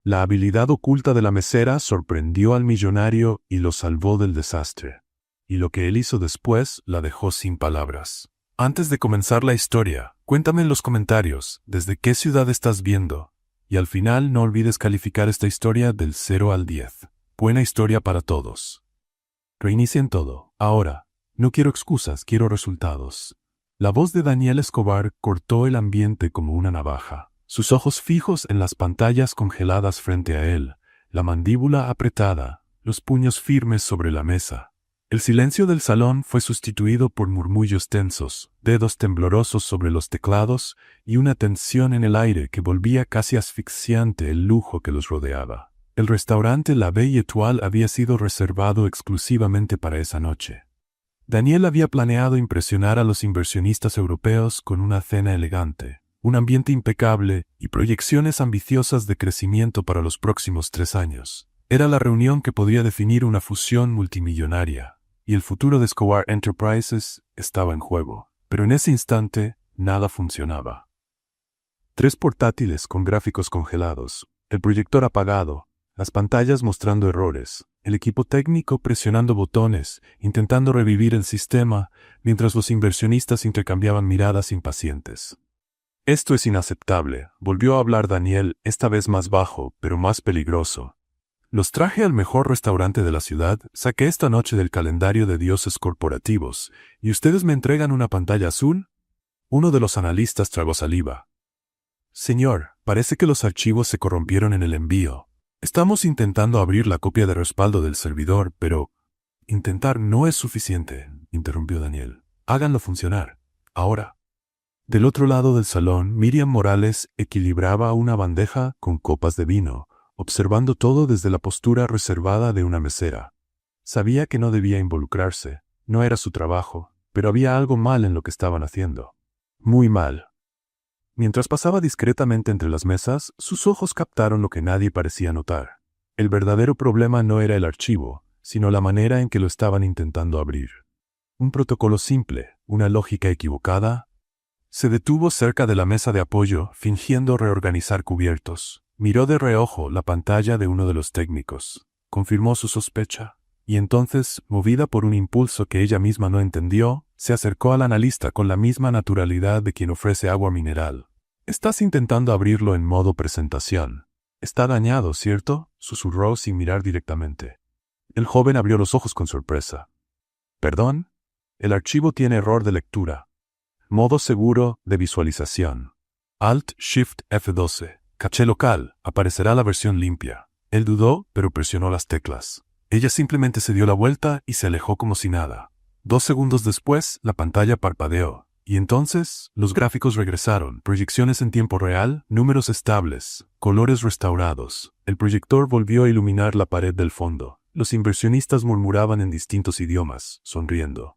La habilidad oculta de la mesera sorprendió al millonario y lo salvó del desastre. Y lo que él hizo después la dejó sin palabras. Antes de comenzar la historia, cuéntame en los comentarios desde qué ciudad estás viendo. Y al final no olvides calificar esta historia del 0 al 10. Buena historia para todos. Reinicien todo. Ahora, no quiero excusas, quiero resultados. La voz de Daniel Escobar cortó el ambiente como una navaja. Sus ojos fijos en las pantallas congeladas frente a él, la mandíbula apretada, los puños firmes sobre la mesa. El silencio del salón fue sustituido por murmullos tensos, dedos temblorosos sobre los teclados y una tensión en el aire que volvía casi asfixiante el lujo que los rodeaba. El restaurante La Belle Étoile había sido reservado exclusivamente para esa noche. Daniel había planeado impresionar a los inversionistas europeos con una cena elegante, un ambiente impecable y proyecciones ambiciosas de crecimiento para los próximos 3 años. Era la reunión que podría definir una fusión multimillonaria, y el futuro de Escobar Enterprises estaba en juego. Pero en ese instante, nada funcionaba. 3 portátiles con gráficos congelados, el proyector apagado, las pantallas mostrando errores, el equipo técnico presionando botones, intentando revivir el sistema, mientras los inversionistas intercambiaban miradas impacientes. «Esto es inaceptable», volvió a hablar Daniel, esta vez más bajo, pero más peligroso. «Los traje al mejor restaurante de la ciudad, saqué esta noche del calendario de dioses corporativos, ¿y ustedes me entregan una pantalla azul?» Uno de los analistas tragó saliva. «Señor, parece que los archivos se corrompieron en el envío. Estamos intentando abrir la copia de respaldo del servidor, pero...» «Intentar no es suficiente», interrumpió Daniel. «Háganlo funcionar. Ahora». Del otro lado del salón, Miriam Morales equilibraba una bandeja con copas de vino, observando todo desde la postura reservada de una mesera. Sabía que no debía involucrarse, no era su trabajo, pero había algo mal en lo que estaban haciendo. Muy mal. Mientras pasaba discretamente entre las mesas, sus ojos captaron lo que nadie parecía notar. El verdadero problema no era el archivo, sino la manera en que lo estaban intentando abrir. Un protocolo simple, una lógica equivocada. Se detuvo cerca de la mesa de apoyo, fingiendo reorganizar cubiertos. Miró de reojo la pantalla de uno de los técnicos. Confirmó su sospecha. Y entonces, movida por un impulso que ella misma no entendió, se acercó al analista con la misma naturalidad de quien ofrece agua mineral. «Estás intentando abrirlo en modo presentación. Está dañado, ¿cierto?», susurró sin mirar directamente. El joven abrió los ojos con sorpresa. «¿Perdón? El archivo tiene error de lectura. Modo seguro de visualización. Alt-Shift-F12. Caché local. Aparecerá la versión limpia». Él dudó, pero presionó las teclas. Ella simplemente se dio la vuelta y se alejó como si nada. 2 segundos después, la pantalla parpadeó. Y entonces, los gráficos regresaron. Proyecciones en tiempo real, números estables, colores restaurados. El proyector volvió a iluminar la pared del fondo. Los inversionistas murmuraban en distintos idiomas, sonriendo.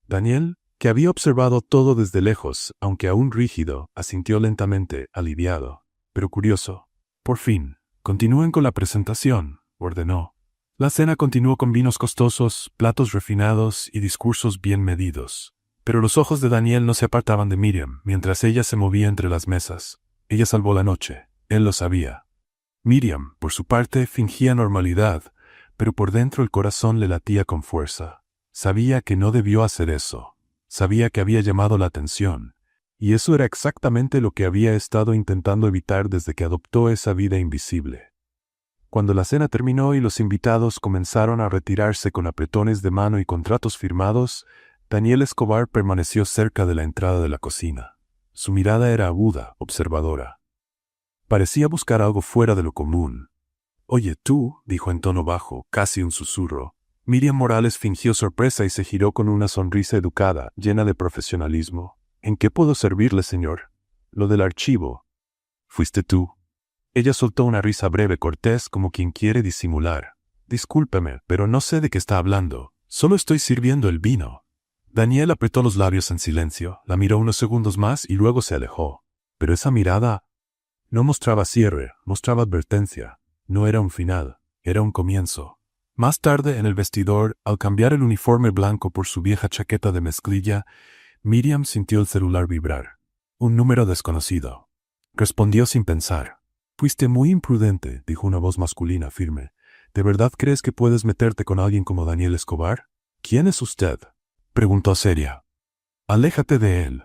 Daniel, que había observado todo desde lejos, aunque aún rígido, asintió lentamente, aliviado. Pero curioso. «Por fin, continúen con la presentación», ordenó. La cena continuó con vinos costosos, platos refinados y discursos bien medidos. Pero los ojos de Daniel no se apartaban de Miriam, mientras ella se movía entre las mesas. Ella salvó la noche. Él lo sabía. Miriam, por su parte, fingía normalidad, pero por dentro el corazón le latía con fuerza. Sabía que no debió hacer eso. Sabía que había llamado la atención. Y eso era exactamente lo que había estado intentando evitar desde que adoptó esa vida invisible. Cuando la cena terminó y los invitados comenzaron a retirarse con apretones de mano y contratos firmados, Daniel Escobar permaneció cerca de la entrada de la cocina. Su mirada era aguda, observadora. Parecía buscar algo fuera de lo común. «Oye, tú», dijo en tono bajo, casi un susurro. Miriam Morales fingió sorpresa y se giró con una sonrisa educada, llena de profesionalismo. «¿En qué puedo servirle, señor?» «Lo del archivo». «¿Fuiste tú?» Ella soltó una risa breve, cortés, como quien quiere disimular. «Discúlpeme, pero no sé de qué está hablando. Solo estoy sirviendo el vino». Daniel apretó los labios en silencio, la miró unos segundos más y luego se alejó. Pero esa mirada no mostraba cierre, mostraba advertencia. No era un final, era un comienzo. Más tarde, en el vestidor, al cambiar el uniforme blanco por su vieja chaqueta de mezclilla, Miriam sintió el celular vibrar. Un número desconocido. Respondió sin pensar. Fuiste muy imprudente, dijo una voz masculina firme. ¿De verdad crees que puedes meterte con alguien como Daniel Escobar? ¿Quién es usted?, preguntó seria. Aléjate de él.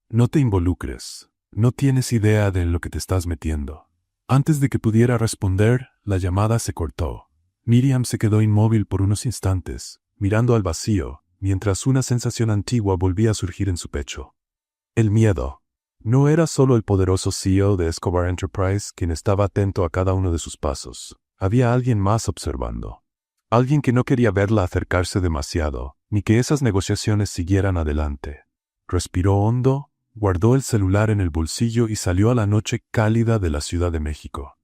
No te involucres. No tienes idea de en lo que te estás metiendo. Antes de que pudiera responder, la llamada se cortó. Miriam se quedó inmóvil por unos instantes, mirando al vacío, mientras una sensación antigua volvía a surgir en su pecho. El miedo. No era solo el poderoso CEO de Escobar Enterprise quien estaba atento a cada uno de sus pasos. Había alguien más observando. Alguien que no quería verla acercarse demasiado, ni que esas negociaciones siguieran adelante. Respiró hondo, guardó el celular en el bolsillo y salió a la noche cálida de la Ciudad de México.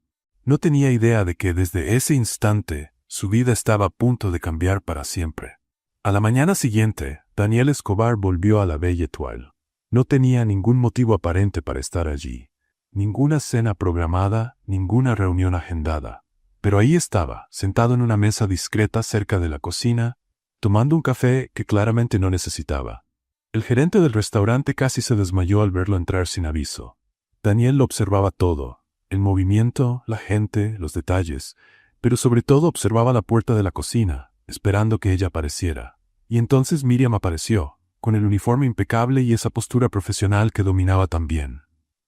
No tenía idea de que desde ese instante su vida estaba a punto de cambiar para siempre. A la mañana siguiente, Daniel Escobar volvió a la Belle Étoile. No tenía ningún motivo aparente para estar allí. Ninguna cena programada, ninguna reunión agendada. Pero ahí estaba, sentado en una mesa discreta cerca de la cocina, tomando un café que claramente no necesitaba. El gerente del restaurante casi se desmayó al verlo entrar sin aviso. Daniel lo observaba todo, el movimiento, la gente, los detalles, pero sobre todo observaba la puerta de la cocina, esperando que ella apareciera. Y entonces Miriam apareció, con el uniforme impecable y esa postura profesional que dominaba tan bien.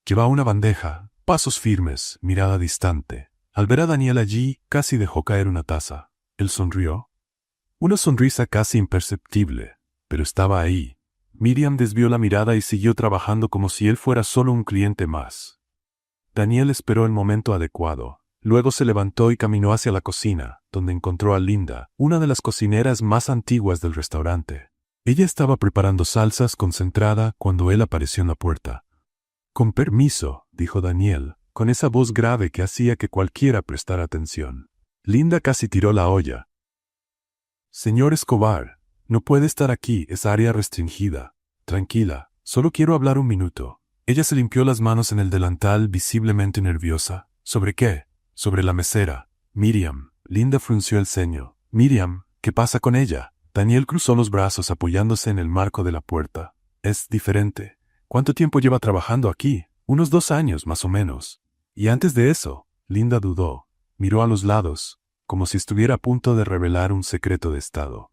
Llevaba una bandeja, pasos firmes, mirada distante. Al ver a Daniel allí, casi dejó caer una taza. Él sonrió. Una sonrisa casi imperceptible, pero estaba ahí. Miriam desvió la mirada y siguió trabajando como si él fuera solo un cliente más. Daniel esperó el momento adecuado. Luego se levantó y caminó hacia la cocina, donde encontró a Linda, una de las cocineras más antiguas del restaurante. Ella estaba preparando salsas concentrada cuando él apareció en la puerta. «Con permiso», dijo Daniel, con esa voz grave que hacía que cualquiera prestara atención. Linda casi tiró la olla. «Señor Escobar, no puede estar aquí, es área restringida. Tranquila, solo quiero hablar un minuto». Ella se limpió las manos en el delantal, visiblemente nerviosa. ¿Sobre qué? Sobre la mesera. Miriam. Linda frunció el ceño. Miriam, ¿qué pasa con ella? Daniel cruzó los brazos apoyándose en el marco de la puerta. Es diferente. ¿Cuánto tiempo lleva trabajando aquí? Unos 2 años, más o menos. Y antes de eso, Linda dudó. Miró a los lados, como si estuviera a punto de revelar un secreto de estado.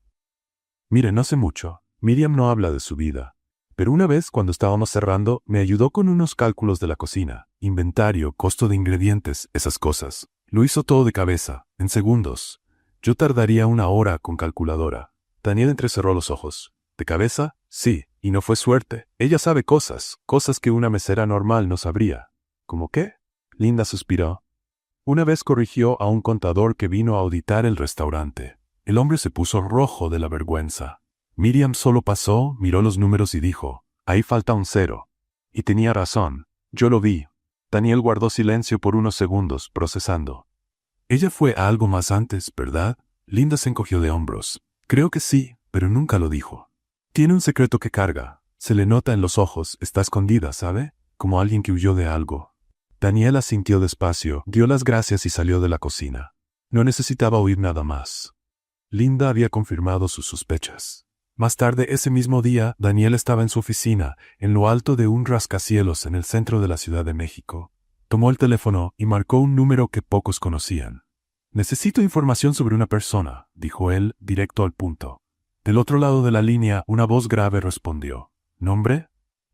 Mire, no sé mucho. Miriam no habla de su vida. Pero una vez, cuando estábamos cerrando, me ayudó con unos cálculos de la cocina. Inventario, costo de ingredientes, esas cosas. Lo hizo todo de cabeza, en segundos. Yo tardaría 1 hora con calculadora. Daniel entrecerró los ojos. ¿De cabeza? Sí, y no fue suerte. Ella sabe cosas que una mesera normal no sabría. ¿Cómo qué? Linda suspiró. Una vez corrigió a un contador que vino a auditar el restaurante. El hombre se puso rojo de la vergüenza. Miriam solo pasó, miró los números y dijo, ahí falta un 0. Y tenía razón, yo lo vi. Daniel guardó silencio por unos segundos, procesando. Ella fue a algo más antes, ¿verdad? Linda se encogió de hombros. Creo que sí, pero nunca lo dijo. Tiene un secreto que carga. Se le nota en los ojos, está escondida, ¿sabe? Como alguien que huyó de algo. Daniel asintió despacio, dio las gracias y salió de la cocina. No necesitaba oír nada más. Linda había confirmado sus sospechas. Más tarde ese mismo día, Daniel estaba en su oficina, en lo alto de un rascacielos en el centro de la Ciudad de México. Tomó el teléfono y marcó un número que pocos conocían. «Necesito información sobre una persona», dijo él, directo al punto. Del otro lado de la línea, una voz grave respondió. «¿Nombre?»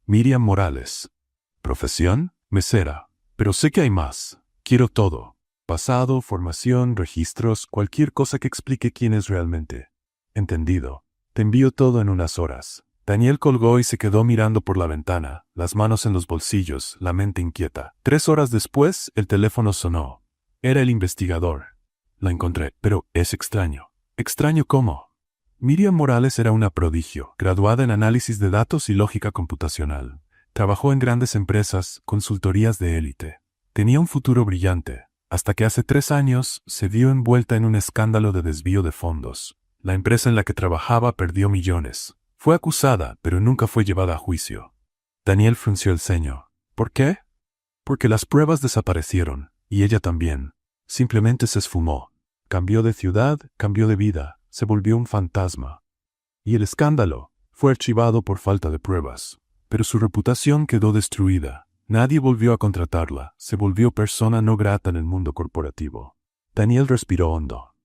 «Miriam Morales». «¿Profesión?» «Mesera». «Pero sé que hay más. Quiero todo. Pasado, formación, registros, cualquier cosa que explique quién es realmente». «Entendido. Te envío todo en unas horas». Daniel colgó y se quedó mirando por la ventana, las manos en los bolsillos, la mente inquieta. 3 horas después, el teléfono sonó. Era el investigador. La encontré, pero es extraño. ¿Extraño cómo? Miriam Morales era una prodigio, graduada en análisis de datos y lógica computacional. Trabajó en grandes empresas, consultorías de élite. Tenía un futuro brillante, hasta que hace 3 años se vio envuelta en un escándalo de desvío de fondos. La empresa en la que trabajaba perdió millones. Fue acusada, pero nunca fue llevada a juicio. Daniel frunció el ceño. ¿Por qué? Porque las pruebas desaparecieron, y ella también. Simplemente se esfumó. Cambió de ciudad, cambió de vida, se volvió un fantasma. Y el escándalo fue archivado por falta de pruebas. Pero su reputación quedó destruida. Nadie volvió a contratarla, se volvió persona no grata en el mundo corporativo. Daniel respiró hondo.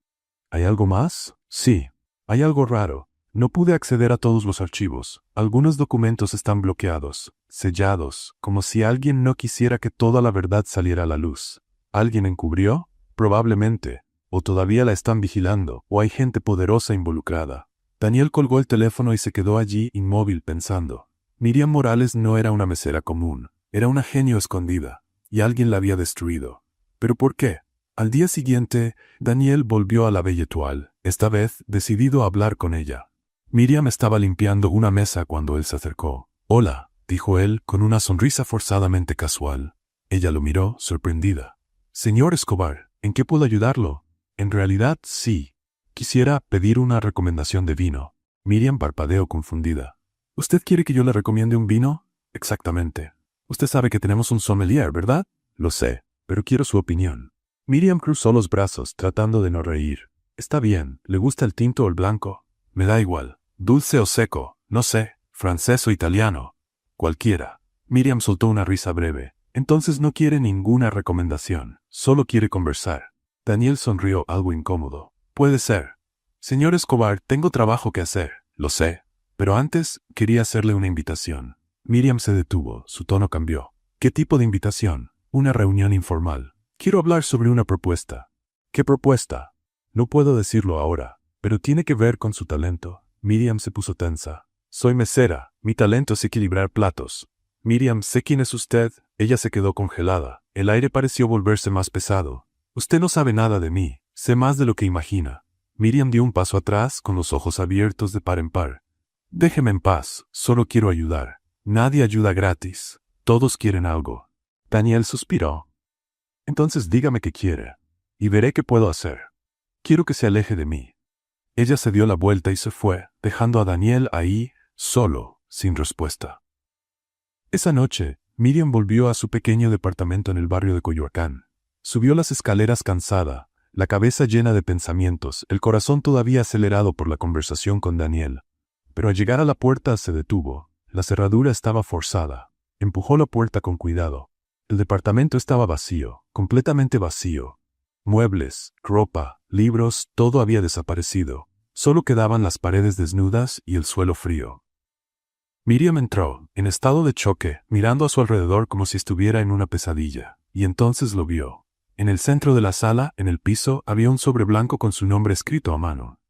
¿Hay algo más? Sí. Hay algo raro. No pude acceder a todos los archivos. Algunos documentos están bloqueados, sellados, como si alguien no quisiera que toda la verdad saliera a la luz. ¿Alguien encubrió? Probablemente. O todavía la están vigilando, o hay gente poderosa involucrada. Daniel colgó el teléfono y se quedó allí inmóvil pensando. Miriam Morales no era una mesera común, era una genio escondida, y alguien la había destruido. ¿Pero por qué? Al día siguiente, Daniel volvió a la Belle Étoile, esta vez decidido a hablar con ella. Miriam estaba limpiando una mesa cuando él se acercó. «Hola», dijo él con una sonrisa forzadamente casual. Ella lo miró, sorprendida. «Señor Escobar, ¿en qué puedo ayudarlo?» «En realidad, sí. Quisiera pedir una recomendación de vino». Miriam parpadeó confundida. «¿Usted quiere que yo le recomiende un vino?» «Exactamente. Usted sabe que tenemos un sommelier, ¿verdad?» «Lo sé, pero quiero su opinión». Miriam cruzó los brazos, tratando de no reír. «Está bien. ¿Le gusta el tinto o el blanco?» «Me da igual. Dulce o seco, no sé. Francés o italiano. Cualquiera». Miriam soltó una risa breve. «Entonces no quiere ninguna recomendación. Solo quiere conversar». Daniel sonrió algo incómodo. «Puede ser. Señor Escobar, tengo trabajo que hacer. Lo sé. Pero antes, quería hacerle una invitación». Miriam se detuvo. Su tono cambió. «¿Qué tipo de invitación?» «Una reunión informal. Quiero hablar sobre una propuesta». «¿Qué propuesta?» «No puedo decirlo ahora, pero tiene que ver con su talento». Miriam se puso tensa. «Soy mesera. Mi talento es equilibrar platos». «Miriam, sé quién es usted». Ella se quedó congelada. El aire pareció volverse más pesado. «Usted no sabe nada de mí. Sé más de lo que imagina». Miriam dio un paso atrás con los ojos abiertos de par en par. «Déjeme en paz. Solo quiero ayudar. Nadie ayuda gratis. Todos quieren algo». Daniel suspiró. «Entonces dígame qué quiere, y veré qué puedo hacer. Quiero que se aleje de mí». Ella se dio la vuelta y se fue, dejando a Daniel ahí, solo, sin respuesta. Esa noche, Miriam volvió a su pequeño departamento en el barrio de Coyoacán. Subió las escaleras cansada, la cabeza llena de pensamientos, el corazón todavía acelerado por la conversación con Daniel. Pero al llegar a la puerta se detuvo. La cerradura estaba forzada. Empujó la puerta con cuidado. El departamento estaba vacío, completamente vacío. Muebles, ropa, libros, todo había desaparecido. Solo quedaban las paredes desnudas y el suelo frío. Miriam entró, en estado de choque, mirando a su alrededor como si estuviera en una pesadilla, y entonces lo vio. En el centro de la sala, en el piso, había un sobre blanco con su nombre escrito a mano.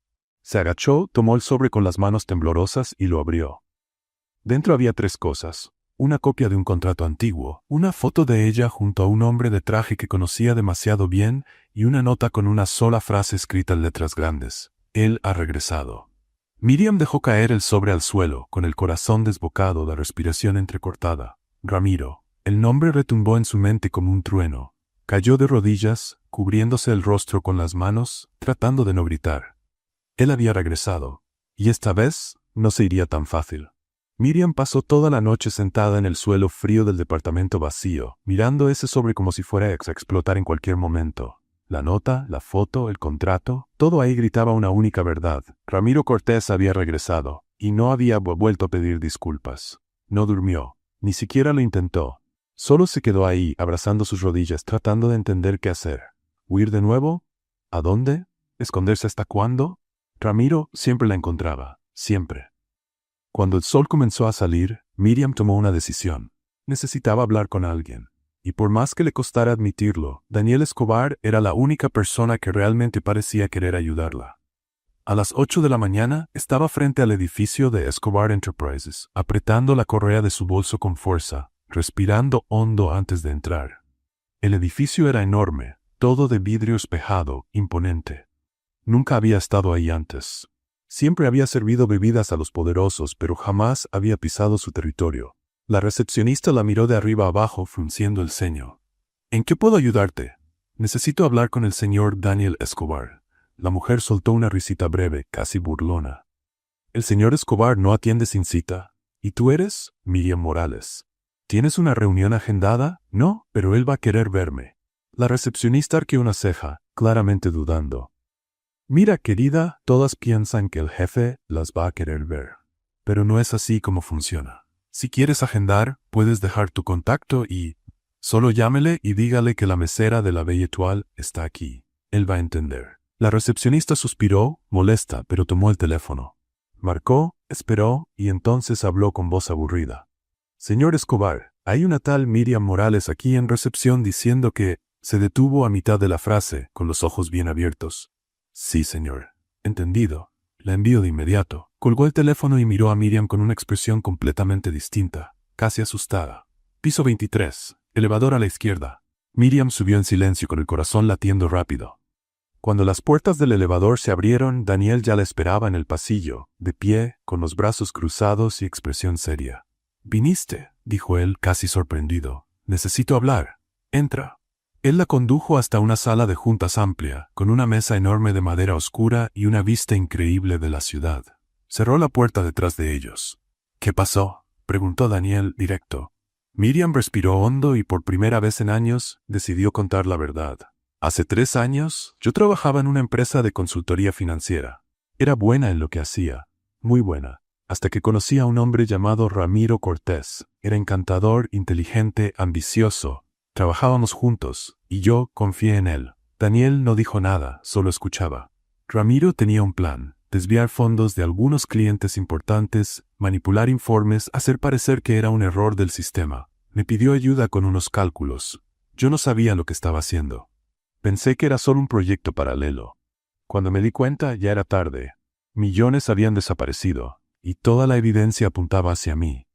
Se agachó, tomó el sobre con las manos temblorosas y lo abrió. Dentro había 3 cosas. Una copia de un contrato antiguo, una foto de ella junto a un hombre de traje que conocía demasiado bien y una nota con una sola frase escrita en letras grandes. «Él ha regresado». Miriam dejó caer el sobre al suelo, con el corazón desbocado, la respiración entrecortada. Ramiro. El nombre retumbó en su mente como un trueno. Cayó de rodillas, cubriéndose el rostro con las manos, tratando de no gritar. Él había regresado, y esta vez no se iría tan fácil. Miriam pasó toda la noche sentada en el suelo frío del departamento vacío, mirando ese sobre como si fuera a explotar en cualquier momento. La nota, la foto, el contrato, todo ahí gritaba una única verdad. Ramiro Cortés había regresado, y no había vuelto a pedir disculpas. No durmió, ni siquiera lo intentó. Solo se quedó ahí, abrazando sus rodillas, tratando de entender qué hacer. ¿Huir de nuevo? ¿A dónde? ¿Esconderse hasta cuándo? Ramiro siempre la encontraba, siempre. Cuando el sol comenzó a salir, Miriam tomó una decisión. Necesitaba hablar con alguien. Y por más que le costara admitirlo, Daniel Escobar era la única persona que realmente parecía querer ayudarla. A las 8 de la mañana, estaba frente al edificio de Escobar Enterprises, apretando la correa de su bolso con fuerza, respirando hondo antes de entrar. El edificio era enorme, todo de vidrio espejado, imponente. Nunca había estado ahí antes. Siempre había servido bebidas a los poderosos, pero jamás había pisado su territorio. La recepcionista la miró de arriba abajo, frunciendo el ceño. «¿En qué puedo ayudarte?» «Necesito hablar con el señor Daniel Escobar». La mujer soltó una risita breve, casi burlona. «El señor Escobar no atiende sin cita. ¿Y tú eres?» «Miriam Morales». «¿Tienes una reunión agendada?» «No, pero él va a querer verme». La recepcionista arqueó una ceja, claramente dudando. «Mira, querida, todas piensan que el jefe las va a querer ver. Pero no es así como funciona. Si quieres agendar, puedes dejar tu contacto y... Solo llámele y dígale que la mesera de la Belle Étoile está aquí. Él va a entender. La recepcionista suspiró, molesta, pero tomó el teléfono. Marcó, esperó y entonces habló con voz aburrida. Señor Escobar, hay una tal Miriam Morales aquí en recepción diciendo que... Se detuvo a mitad de la frase, con los ojos bien abiertos. Sí, señor. Entendido. La envío de inmediato. Colgó el teléfono y miró a Miriam con una expresión completamente distinta, casi asustada. Piso 23. Elevador a la izquierda. Miriam subió en silencio con el corazón latiendo rápido. Cuando las puertas del elevador se abrieron, Daniel ya la esperaba en el pasillo, de pie, con los brazos cruzados y expresión seria. «¿Viniste?», dijo él, casi sorprendido. «Necesito hablar. Entra». Él la condujo hasta una sala de juntas amplia, con una mesa enorme de madera oscura y una vista increíble de la ciudad. Cerró la puerta detrás de ellos. «¿Qué pasó?», preguntó Daniel directo. Miriam respiró hondo y por primera vez en años decidió contar la verdad. «Hace 3 años, yo trabajaba en una empresa de consultoría financiera. Era buena en lo que hacía, muy buena, hasta que conocí a un hombre llamado Ramiro Cortés. Era encantador, inteligente, ambicioso. Trabajábamos juntos, y yo confié en él». Daniel no dijo nada, solo escuchaba. Ramiro tenía un plan: desviar fondos de algunos clientes importantes, manipular informes, hacer parecer que era un error del sistema. Me pidió ayuda con unos cálculos. Yo no sabía lo que estaba haciendo. Pensé que era solo un proyecto paralelo. Cuando me di cuenta, ya era tarde. Millones habían desaparecido, y toda la evidencia apuntaba hacia mí.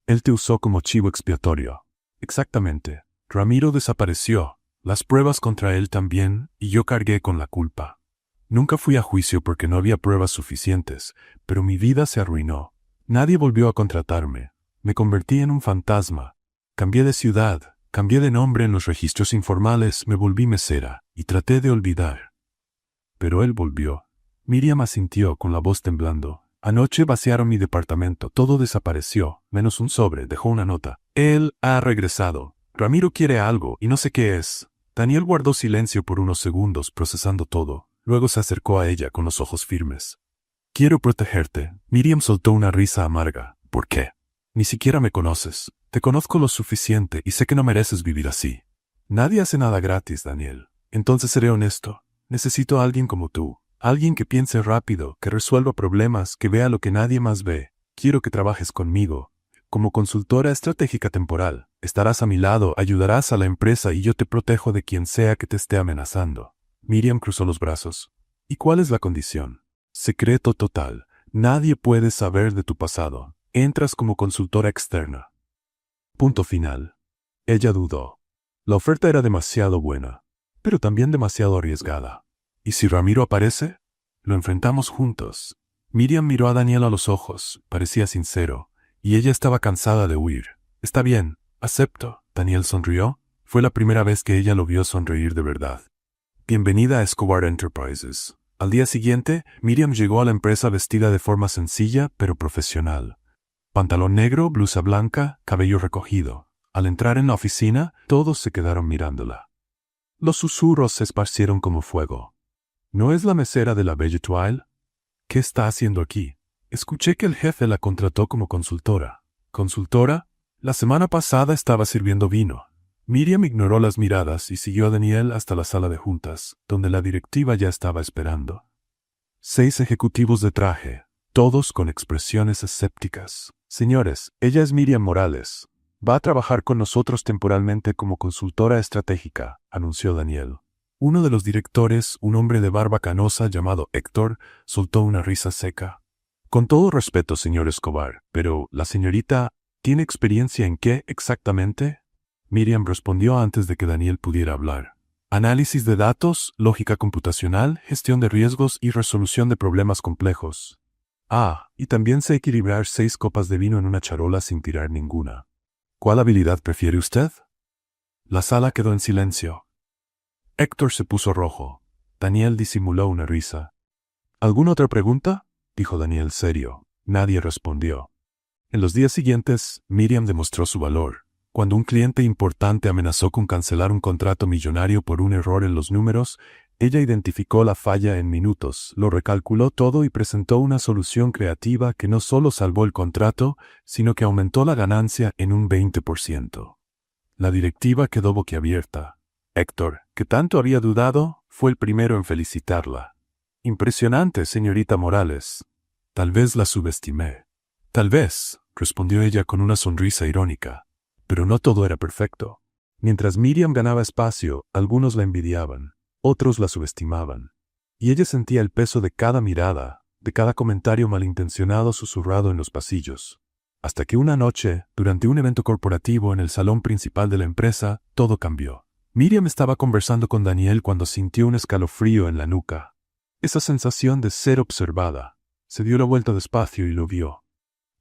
Él te usó como chivo expiatorio. Exactamente. Ramiro desapareció, las pruebas contra él también, y yo cargué con la culpa. Nunca fui a juicio porque no había pruebas suficientes, pero mi vida se arruinó. Nadie volvió a contratarme. Me convertí en un fantasma. Cambié de ciudad, cambié de nombre en los registros informales, me volví mesera, y traté de olvidar. Pero él volvió. Miriam asintió con la voz temblando. Anoche vaciaron mi departamento, todo desapareció, menos un sobre, dejó una nota. Él ha regresado. Ramiro quiere algo, y no sé qué es. Daniel guardó silencio por unos segundos, procesando todo. Luego se acercó a ella con los ojos firmes. «Quiero protegerte». Miriam soltó una risa amarga. «¿Por qué? Ni siquiera me conoces. Te conozco lo suficiente y sé que no mereces vivir así. Nadie hace nada gratis, Daniel. Entonces seré honesto. Necesito a alguien como tú. Alguien que piense rápido, que resuelva problemas, que vea lo que nadie más ve. Quiero que trabajes conmigo. Como consultora estratégica temporal, estarás a mi lado, ayudarás a la empresa y yo te protejo de quien sea que te esté amenazando». Miriam cruzó los brazos. «¿Y cuál es la condición?». «Secreto total. Nadie puede saber de tu pasado. Entras como consultora externa». Punto final. Ella dudó. La oferta era demasiado buena, pero también demasiado arriesgada. ¿Y si Ramiro aparece? Lo enfrentamos juntos. Miriam miró a Daniel a los ojos, parecía sincero. Y ella estaba cansada de huir. «Está bien, acepto». Daniel sonrió. Fue la primera vez que ella lo vio sonreír de verdad. «Bienvenida a Escobar Enterprises». Al día siguiente, Miriam llegó a la empresa vestida de forma sencilla pero profesional. Pantalón negro, blusa blanca, cabello recogido. Al entrar en la oficina, todos se quedaron mirándola. Los susurros se esparcieron como fuego. «¿No es la mesera de la Belle Étoile? ¿Qué está haciendo aquí? Escuché que el jefe la contrató como consultora». «¿Consultora? La semana pasada estaba sirviendo vino». Miriam ignoró las miradas y siguió a Daniel hasta la sala de juntas, donde la directiva ya estaba esperando. 6 ejecutivos de traje, todos con expresiones escépticas. «Señores, ella es Miriam Morales. Va a trabajar con nosotros temporalmente como consultora estratégica», anunció Daniel. Uno de los directores, un hombre de barba canosa llamado Héctor, soltó una risa seca. «Con todo respeto, señor Escobar, pero ¿la señorita tiene experiencia en qué exactamente?». Miriam respondió antes de que Daniel pudiera hablar. «Análisis de datos, lógica computacional, gestión de riesgos y resolución de problemas complejos. Ah, y también sé equilibrar 6 copas de vino en una charola sin tirar ninguna». «¿Cuál habilidad prefiere usted?». La sala quedó en silencio. Héctor se puso rojo. Daniel disimuló una risa. «¿Alguna otra pregunta?», dijo Daniel serio. Nadie respondió. En los días siguientes, Miriam demostró su valor. Cuando un cliente importante amenazó con cancelar un contrato millonario por un error en los números, Ella identificó la falla en minutos, lo recalculó todo y presentó una solución creativa que no solo salvó el contrato, sino que aumentó la ganancia en un 20%. La directiva quedó boquiabierta. Héctor, que tanto había dudado, fue el primero en felicitarla. Impresionante, señorita Morales. Tal vez la subestimé. Tal vez, respondió ella con una sonrisa irónica. Pero no todo era perfecto. Mientras Miriam ganaba espacio, algunos la envidiaban. Otros la subestimaban. Y ella sentía el peso de cada mirada, de cada comentario malintencionado susurrado en los pasillos. Hasta que una noche, durante un evento corporativo en el salón principal de la empresa, todo cambió. Miriam estaba conversando con Daniel cuando sintió un escalofrío en la nuca. Esa sensación de ser observada. Se dio la vuelta despacio y lo vio.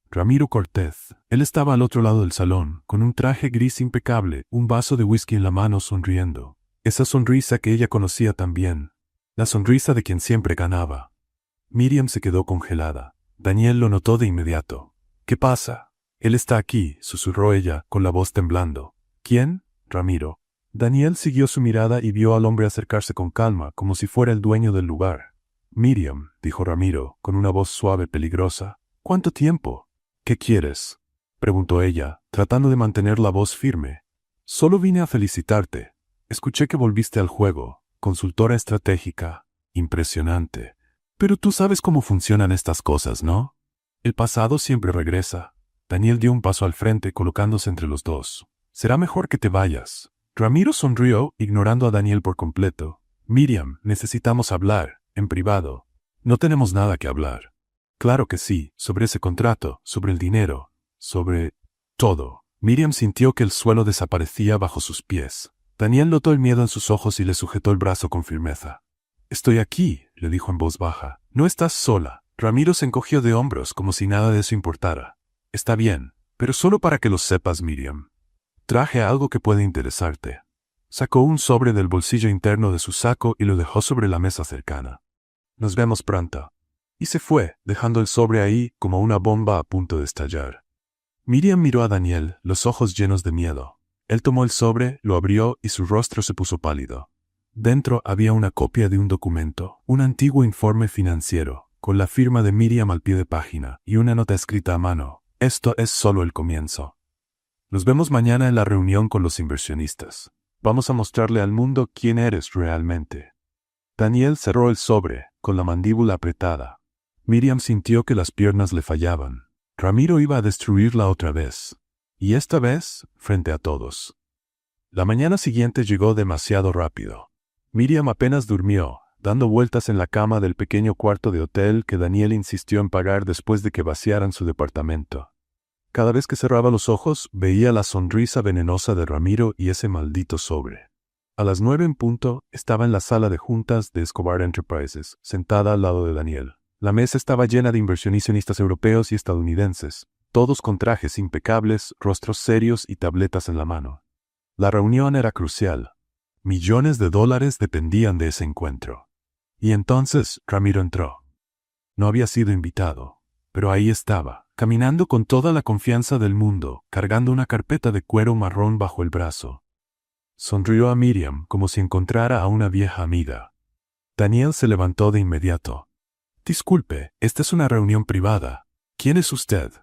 Ramiro Cortez. Él estaba al otro lado del salón, con un traje gris impecable, un vaso de whisky en la mano, sonriendo. Esa sonrisa que ella conocía tan bien. La sonrisa de quien siempre ganaba. Miriam se quedó congelada. Daniel lo notó de inmediato. «¿Qué pasa?» «Él está aquí», susurró ella, con la voz temblando. «¿Quién?» «Ramiro». Daniel siguió su mirada y vio al hombre acercarse con calma, como si fuera el dueño del lugar. «Miriam», dijo Ramiro, con una voz suave, peligrosa. «¿Cuánto tiempo?» «¿Qué quieres?», preguntó ella, tratando de mantener la voz firme. «Solo vine a felicitarte. Escuché que volviste al juego. Consultora estratégica. Impresionante. Pero tú sabes cómo funcionan estas cosas, ¿no? El pasado siempre regresa». Daniel dio un paso al frente, colocándose entre los dos. «Será mejor que te vayas». Ramiro sonrió, ignorando a Daniel por completo. «Miriam, necesitamos hablar, en privado». «No tenemos nada que hablar». «Claro que sí, sobre ese contrato, sobre el dinero, sobre todo». Miriam sintió que el suelo desaparecía bajo sus pies. Daniel notó el miedo en sus ojos y le sujetó el brazo con firmeza. «Estoy aquí», le dijo en voz baja. «No estás sola». Ramiro se encogió de hombros como si nada de eso importara. «Está bien, pero solo para que lo sepas, Miriam. Traje algo que puede interesarte». Sacó un sobre del bolsillo interno de su saco y lo dejó sobre la mesa cercana. «Nos vemos pronto». Y se fue, dejando el sobre ahí como una bomba a punto de estallar. Miriam miró a Daniel, los ojos llenos de miedo. Él tomó el sobre, lo abrió y su rostro se puso pálido. Dentro había una copia de un documento, un antiguo informe financiero, con la firma de Miriam al pie de página y una nota escrita a mano. «Esto es solo el comienzo. Nos vemos mañana en la reunión con los inversionistas. Vamos a mostrarle al mundo quién eres realmente». Daniel cerró el sobre, con la mandíbula apretada. Miriam sintió que las piernas le fallaban. Ramiro iba a destruirla otra vez. Y esta vez, frente a todos. La mañana siguiente llegó demasiado rápido. Miriam apenas durmió, dando vueltas en la cama del pequeño cuarto de hotel que Daniel insistió en pagar después de que vaciaran su departamento. Cada vez que cerraba los ojos, veía la sonrisa venenosa de Ramiro y ese maldito sobre. A las 9 en punto, estaba en la sala de juntas de Escobar Enterprises, sentada al lado de Daniel. La mesa estaba llena de inversionistas europeos y estadounidenses, todos con trajes impecables, rostros serios y tabletas en la mano. La reunión era crucial. Millones de dólares dependían de ese encuentro. Y entonces Ramiro entró. No había sido invitado, pero ahí estaba, caminando con toda la confianza del mundo, cargando una carpeta de cuero marrón bajo el brazo. Sonrió a Miriam como si encontrara a una vieja amiga. Daniel se levantó de inmediato. «Disculpe, esta es una reunión privada. ¿Quién es usted?»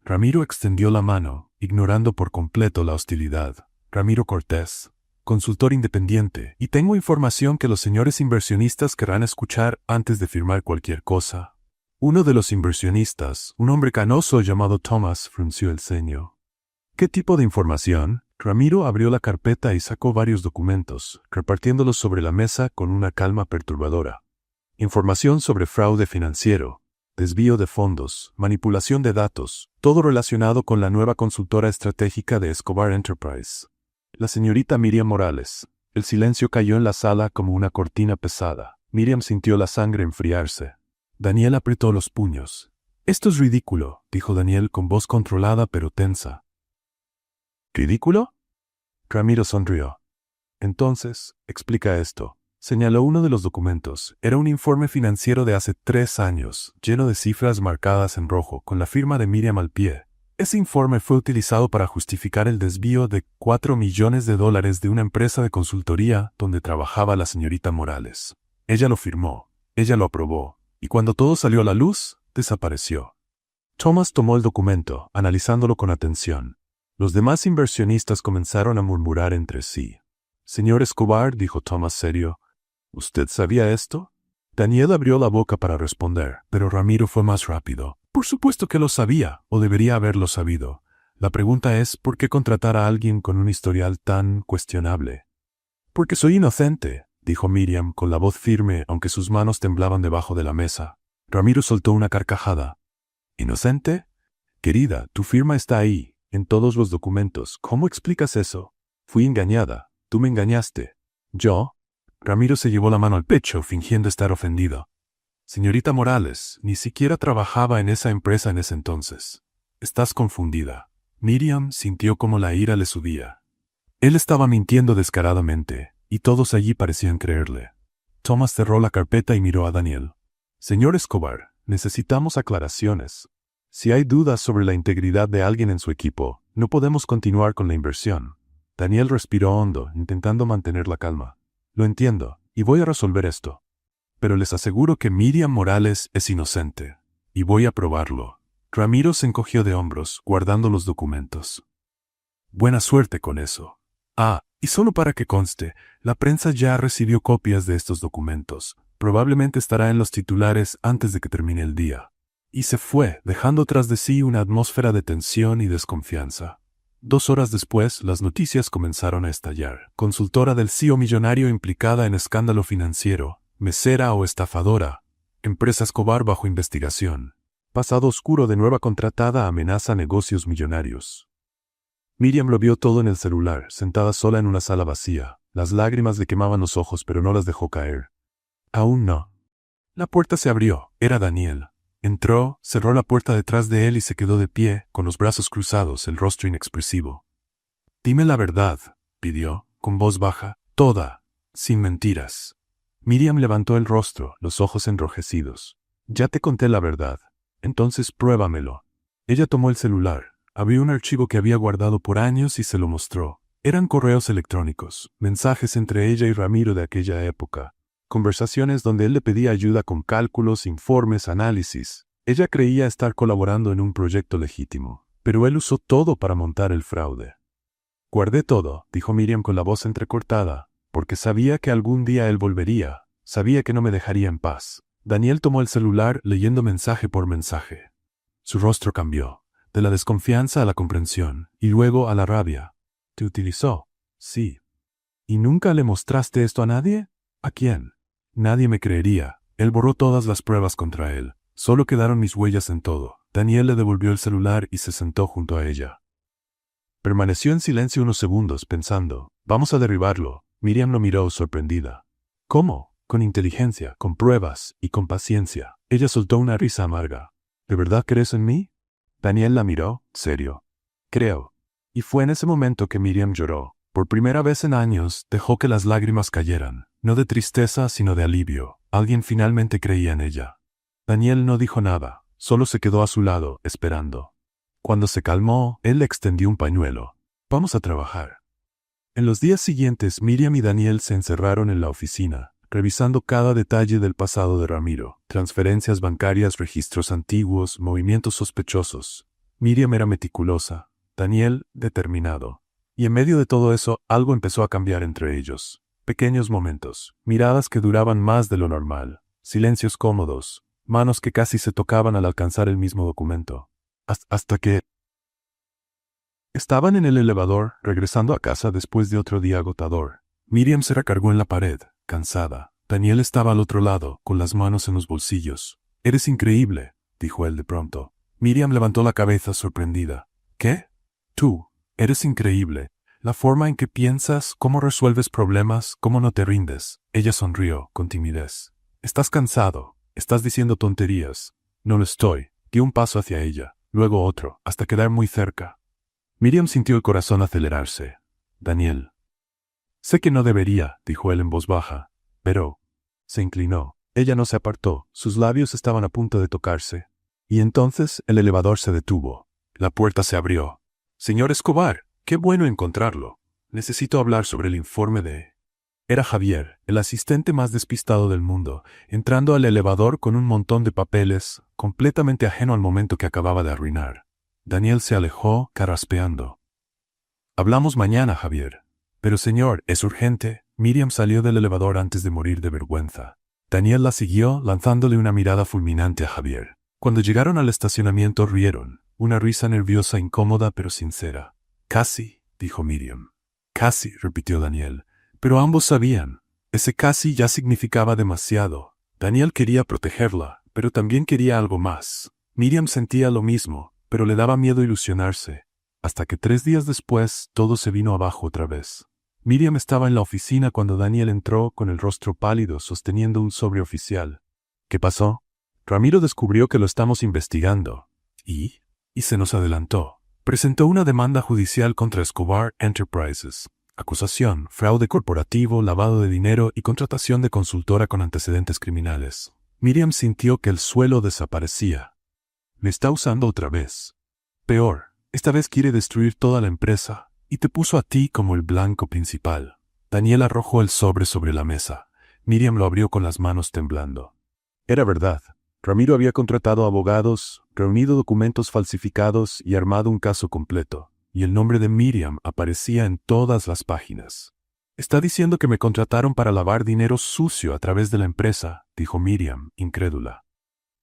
Ramiro extendió la mano, ignorando por completo la hostilidad. «Ramiro Cortez, consultor independiente, y tengo información que los señores inversionistas querrán escuchar antes de firmar cualquier cosa». Uno de los inversionistas, un hombre canoso llamado Thomas, frunció el ceño. «¿Qué tipo de información?» Ramiro abrió la carpeta y sacó varios documentos, repartiéndolos sobre la mesa con una calma perturbadora. Información sobre fraude financiero, desvío de fondos, manipulación de datos, todo relacionado con la nueva consultora estratégica de Escobar Enterprise. La señorita Miriam Morales. El silencio cayó en la sala como una cortina pesada. Miriam sintió la sangre enfriarse. Daniel apretó los puños. «Esto es ridículo», dijo Daniel con voz controlada pero tensa. «¿Ridículo?» Ramiro sonrió. «Entonces, explica esto». Señaló uno de los documentos. Era un informe financiero de hace 3 años, lleno de cifras marcadas en rojo, con la firma de Miriam al pie. Ese informe fue utilizado para justificar el desvío de $4 millones de una empresa de consultoría donde trabajaba la señorita Morales. Ella lo firmó, ella lo aprobó, y cuando todo salió a la luz, desapareció. Thomas tomó el documento, analizándolo con atención. Los demás inversionistas comenzaron a murmurar entre sí. «Señor Escobar», dijo Thomas serio, «¿usted sabía esto?» Daniel abrió la boca para responder, pero Ramiro fue más rápido. «Por supuesto que lo sabía, o debería haberlo sabido. La pregunta es, ¿por qué contratar a alguien con un historial tan cuestionable?» «Porque soy inocente», dijo Miriam con la voz firme, aunque sus manos temblaban debajo de la mesa. Ramiro soltó una carcajada. «¿Inocente? Querida, tu firma está ahí, en todos los documentos. ¿Cómo explicas eso? Fui engañada. Tú me engañaste». «¿Yo?» Ramiro se llevó la mano al pecho, fingiendo estar ofendido. «Señorita Morales, ni siquiera trabajaba en esa empresa en ese entonces. Estás confundida». Miriam sintió como la ira le subía. Él estaba mintiendo descaradamente, y todos allí parecían creerle. Thomas cerró la carpeta y miró a Daniel. «Señor Escobar, necesitamos aclaraciones. Si hay dudas sobre la integridad de alguien en su equipo, no podemos continuar con la inversión». Daniel respiró hondo, intentando mantener la calma. «Lo entiendo, y voy a resolver esto. Pero les aseguro que Miriam Morales es inocente. Y voy a probarlo». Ramiro se encogió de hombros, guardando los documentos. «Buena suerte con eso. Ah, y solo para que conste, la prensa ya recibió copias de estos documentos. Probablemente estará en los titulares antes de que termine el día». Y se fue, dejando tras de sí una atmósfera de tensión y desconfianza. 2 horas después, las noticias comenzaron a estallar. Consultora del CEO millonario implicada en escándalo financiero, mesera o estafadora. Empresa Escobar bajo investigación. Pasado oscuro de nueva contratada amenaza negocios millonarios. Miriam lo vio todo en el celular, sentada sola en una sala vacía. Las lágrimas le quemaban los ojos, pero no las dejó caer. Aún no. La puerta se abrió. Era Daniel. Entró, cerró la puerta detrás de él y se quedó de pie, con los brazos cruzados, el rostro inexpresivo. «Dime la verdad», pidió, con voz baja, «toda, sin mentiras». Miriam levantó el rostro, los ojos enrojecidos. «Ya te conté la verdad. Entonces pruébamelo». Ella tomó el celular, abrió un archivo que había guardado por años y se lo mostró. Eran correos electrónicos, mensajes entre ella y Ramiro de aquella época. Conversaciones donde él le pedía ayuda con cálculos, informes, análisis. Ella creía estar colaborando en un proyecto legítimo, pero él usó todo para montar el fraude. «Guardé todo», dijo Miriam con la voz entrecortada, «porque sabía que algún día él volvería, sabía que no me dejaría en paz». Daniel tomó el celular leyendo mensaje por mensaje. Su rostro cambió, de la desconfianza a la comprensión, y luego a la rabia. «¿Te utilizó?» «Sí». «¿Y nunca le mostraste esto a nadie?» «¿A quién?» «Nadie me creería. Él borró todas las pruebas contra él. Solo quedaron mis huellas en todo». Daniel le devolvió el celular y se sentó junto a ella. Permaneció en silencio unos segundos, pensando. «Vamos a derribarlo». Miriam lo miró sorprendida. «¿Cómo?» «Con inteligencia, con pruebas y con paciencia». Ella soltó una risa amarga. «¿De verdad crees en mí?» Daniel la miró, serio. «Creo». Y fue en ese momento que Miriam lloró. Por primera vez en años, dejó que las lágrimas cayeran. No de tristeza, sino de alivio. Alguien finalmente creía en ella. Daniel no dijo nada, solo se quedó a su lado, esperando. Cuando se calmó, él le extendió un pañuelo. «Vamos a trabajar». En los días siguientes, Miriam y Daniel se encerraron en la oficina, revisando cada detalle del pasado de Ramiro. Transferencias bancarias, registros antiguos, movimientos sospechosos. Miriam era meticulosa, Daniel determinado. Y en medio de todo eso, algo empezó a cambiar entre ellos. Pequeños momentos, miradas que duraban más de lo normal, silencios cómodos, manos que casi se tocaban al alcanzar el mismo documento. Hasta que... Estaban en el elevador, regresando a casa después de otro día agotador. Miriam se recargó en la pared, cansada. Daniel estaba al otro lado, con las manos en los bolsillos. «Eres increíble», dijo él de pronto. Miriam levantó la cabeza sorprendida. «¿Qué?» «Tú. Eres increíble. La forma en que piensas, cómo resuelves problemas, cómo no te rindes». Ella sonrió, con timidez. «Estás cansado. Estás diciendo tonterías». «No lo estoy». Dio un paso hacia ella, luego otro, hasta quedar muy cerca. Miriam sintió el corazón acelerarse. «Daniel». «Sé que no debería», dijo él en voz baja, «pero...». Se inclinó. Ella no se apartó, sus labios estaban a punto de tocarse. Y entonces el elevador se detuvo. La puerta se abrió. «Señor Escobar, qué bueno encontrarlo. Necesito hablar sobre el informe de...». Era Javier, el asistente más despistado del mundo, entrando al elevador con un montón de papeles, completamente ajeno al momento que acababa de arruinar. Daniel se alejó, carraspeando. Hablamos mañana, Javier. Pero señor, es urgente. Miriam salió del elevador antes de morir de vergüenza. Daniel la siguió, lanzándole una mirada fulminante a Javier. Cuando llegaron al estacionamiento rieron, una risa nerviosa, incómoda pero sincera. Casi, dijo Miriam. Casi, repitió Daniel. Pero ambos sabían. Ese casi ya significaba demasiado. Daniel quería protegerla, pero también quería algo más. Miriam sentía lo mismo, pero le daba miedo ilusionarse. Hasta que 3 días después, todo se vino abajo otra vez. Miriam estaba en la oficina cuando Daniel entró con el rostro pálido, sosteniendo un sobre oficial. ¿Qué pasó? Ramiro descubrió que lo estamos investigando. ¿Y? Y se nos adelantó. Presentó una demanda judicial contra Escobar Enterprises. Acusación, fraude corporativo, lavado de dinero y contratación de consultora con antecedentes criminales. Miriam sintió que el suelo desaparecía. Me está usando otra vez. Peor, esta vez quiere destruir toda la empresa. Y te puso a ti como el blanco principal. Daniel arrojó el sobre la mesa. Miriam lo abrió con las manos temblando. Era verdad. Ramiro había contratado abogados, reunido documentos falsificados y armado un caso completo. Y el nombre de Miriam aparecía en todas las páginas. Está diciendo que me contrataron para lavar dinero sucio a través de la empresa, dijo Miriam, incrédula.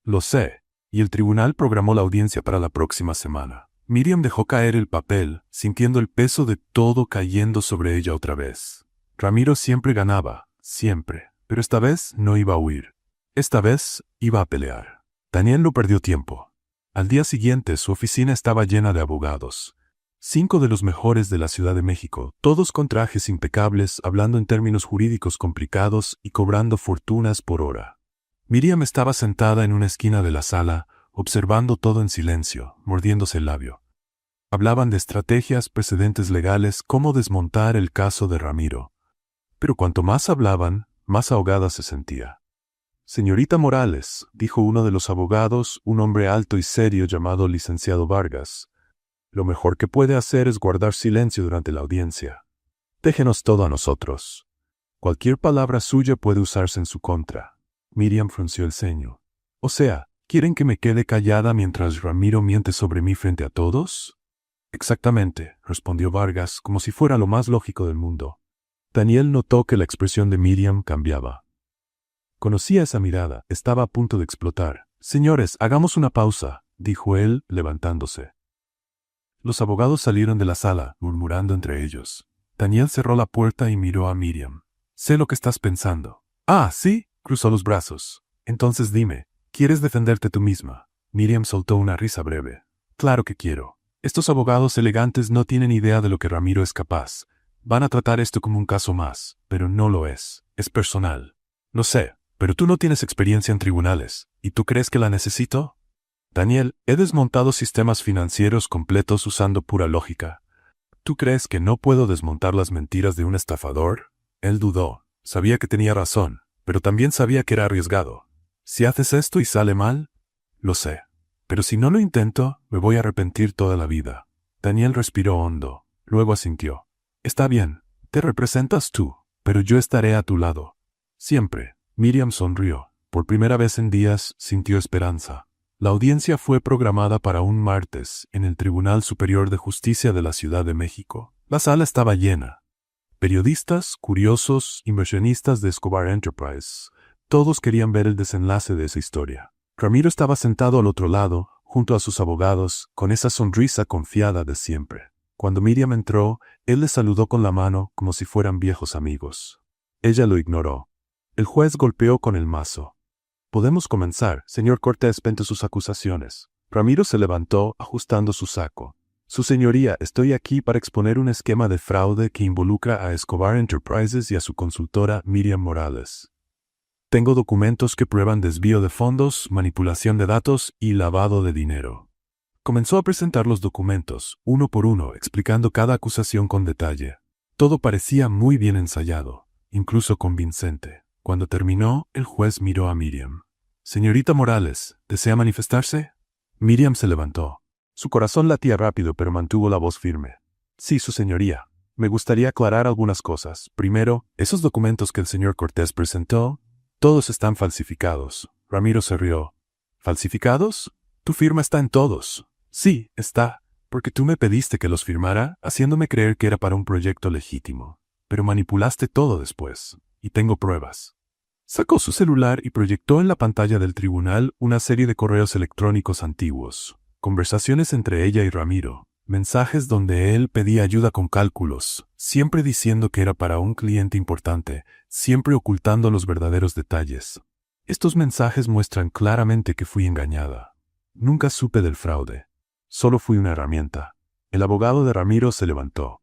Lo sé, y el tribunal programó la audiencia para la próxima semana. Miriam dejó caer el papel, sintiendo el peso de todo cayendo sobre ella otra vez. Ramiro siempre ganaba, siempre, pero esta vez no iba a huir. Esta vez iba a pelear. Daniel no perdió tiempo. Al día siguiente su oficina estaba llena de abogados. 5 de los mejores de la Ciudad de México, todos con trajes impecables, hablando en términos jurídicos complicados y cobrando fortunas por hora. Miriam estaba sentada en una esquina de la sala, observando todo en silencio, mordiéndose el labio. Hablaban de estrategias, precedentes legales, cómo desmontar el caso de Ramiro. Pero cuanto más hablaban, más ahogada se sentía. Señorita Morales, dijo uno de los abogados, un hombre alto y serio llamado licenciado Vargas, lo mejor que puede hacer es guardar silencio durante la audiencia. Déjenos todo a nosotros. Cualquier palabra suya puede usarse en su contra. Miriam frunció el ceño. O sea, ¿quieren que me quede callada mientras Ramiro miente sobre mí frente a todos? Exactamente, respondió Vargas, como si fuera lo más lógico del mundo. Daniel notó que la expresión de Miriam cambiaba. Conocía esa mirada, estaba a punto de explotar. Señores, hagamos una pausa, dijo él, levantándose. Los abogados salieron de la sala, murmurando entre ellos. Daniel cerró la puerta y miró a Miriam. Sé lo que estás pensando. Ah, ¿sí? Cruzó los brazos. Entonces dime, ¿quieres defenderte tú misma? Miriam soltó una risa breve. Claro que quiero. Estos abogados elegantes no tienen idea de lo que Ramiro es capaz. Van a tratar esto como un caso más, pero no lo es. Es personal. Lo sé, pero tú no tienes experiencia en tribunales. ¿Y tú crees que la necesito? Daniel, he desmontado sistemas financieros completos usando pura lógica. ¿Tú crees que no puedo desmontar las mentiras de un estafador? Él dudó. Sabía que tenía razón, pero también sabía que era arriesgado. Si haces esto y sale mal, lo sé. Pero si no lo intento, me voy a arrepentir toda la vida. Daniel respiró hondo, luego asintió. Está bien, te representas tú, pero yo estaré a tu lado. Siempre. Miriam sonrió. Por primera vez en días sintió esperanza. La audiencia fue programada para un martes en el Tribunal Superior de Justicia de la Ciudad de México. La sala estaba llena. Periodistas, curiosos, inversionistas de Escobar Enterprise, todos querían ver el desenlace de esa historia. Ramiro estaba sentado al otro lado, junto a sus abogados, con esa sonrisa confiada de siempre. Cuando Miriam entró, él le saludó con la mano como si fueran viejos amigos. Ella lo ignoró. El juez golpeó con el mazo. Podemos comenzar, señor Cortés, frente sus acusaciones. Ramiro se levantó, ajustando su saco. Su señoría, estoy aquí para exponer un esquema de fraude que involucra a Escobar Enterprises y a su consultora Miriam Morales. Tengo documentos que prueban desvío de fondos, manipulación de datos y lavado de dinero. Comenzó a presentar los documentos, uno por uno, explicando cada acusación con detalle. Todo parecía muy bien ensayado, incluso convincente. Cuando terminó, el juez miró a Miriam. Señorita Morales, ¿desea manifestarse? Miriam se levantó. Su corazón latía rápido, pero mantuvo la voz firme. Sí, su señoría. Me gustaría aclarar algunas cosas. Primero, esos documentos que el señor Cortés presentó, todos están falsificados. Ramiro se rió. ¿Falsificados? Tu firma está en todos. Sí, está, porque tú me pediste que los firmara, haciéndome creer que era para un proyecto legítimo. Pero manipulaste todo después, y tengo pruebas. Sacó su celular y proyectó en la pantalla del tribunal una serie de correos electrónicos antiguos, conversaciones entre ella y Ramiro, mensajes donde él pedía ayuda con cálculos, siempre diciendo que era para un cliente importante, siempre ocultando los verdaderos detalles. Estos mensajes muestran claramente que fui engañada. Nunca supe del fraude. Solo fui una herramienta. El abogado de Ramiro se levantó.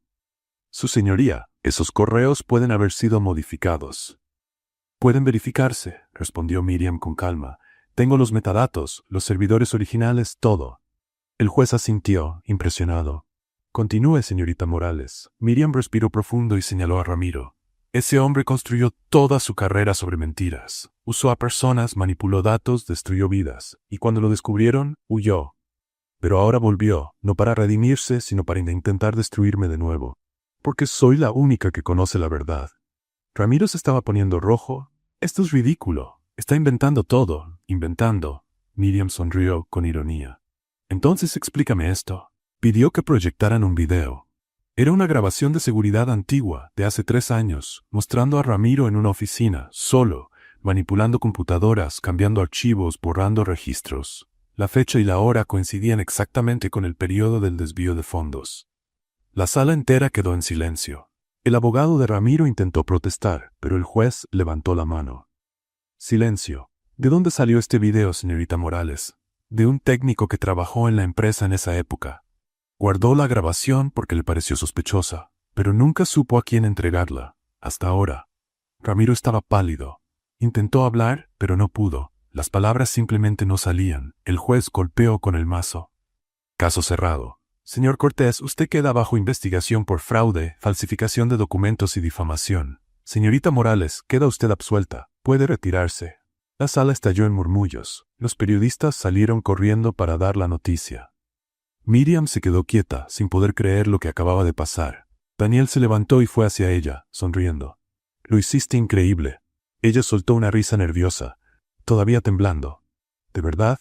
Su señoría, esos correos pueden haber sido modificados. Pueden verificarse, respondió Miriam con calma. Tengo los metadatos, los servidores originales, todo. El juez asintió, impresionado. Continúe, señorita Morales. Miriam respiró profundo y señaló a Ramiro. Ese hombre construyó toda su carrera sobre mentiras. Usó a personas, manipuló datos, destruyó vidas. Y cuando lo descubrieron, huyó. Pero ahora volvió, no para redimirse, sino para intentar destruirme de nuevo. Porque soy la única que conoce la verdad. Ramiro se estaba poniendo rojo. Esto es ridículo. Está inventando todo. Inventando. Miriam sonrió con ironía. Entonces explícame esto. Pidió que proyectaran un video. Era una grabación de seguridad antigua, de hace 3 años, mostrando a Ramiro en una oficina, solo, manipulando computadoras, cambiando archivos, borrando registros. La fecha y la hora coincidían exactamente con el periodo del desvío de fondos. La sala entera quedó en silencio. El abogado de Ramiro intentó protestar, pero el juez levantó la mano. Silencio. ¿De dónde salió este video, señorita Morales? De un técnico que trabajó en la empresa en esa época. Guardó la grabación porque le pareció sospechosa, pero nunca supo a quién entregarla, hasta ahora. Ramiro estaba pálido. Intentó hablar, pero no pudo. Las palabras simplemente no salían. El juez golpeó con el mazo. Caso cerrado. Señor Cortés, usted queda bajo investigación por fraude, falsificación de documentos y difamación. Señorita Morales, queda usted absuelta. Puede retirarse. La sala estalló en murmullos. Los periodistas salieron corriendo para dar la noticia. Miriam se quedó quieta, sin poder creer lo que acababa de pasar. Daniel se levantó y fue hacia ella, sonriendo. Lo hiciste increíble. Ella soltó una risa nerviosa, todavía temblando. ¿De verdad?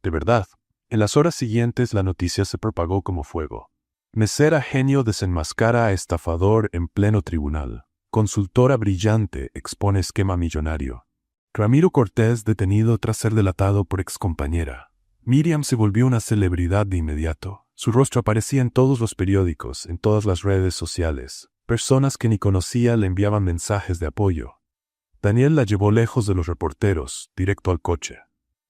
¿De verdad? En las horas siguientes la noticia se propagó como fuego. Mesera genio desenmascara a estafador en pleno tribunal. Consultora brillante expone esquema millonario. Ramiro Cortés detenido tras ser delatado por excompañera. Miriam se volvió una celebridad de inmediato. Su rostro aparecía en todos los periódicos, en todas las redes sociales. Personas que ni conocía le enviaban mensajes de apoyo. Daniel la llevó lejos de los reporteros, directo al coche.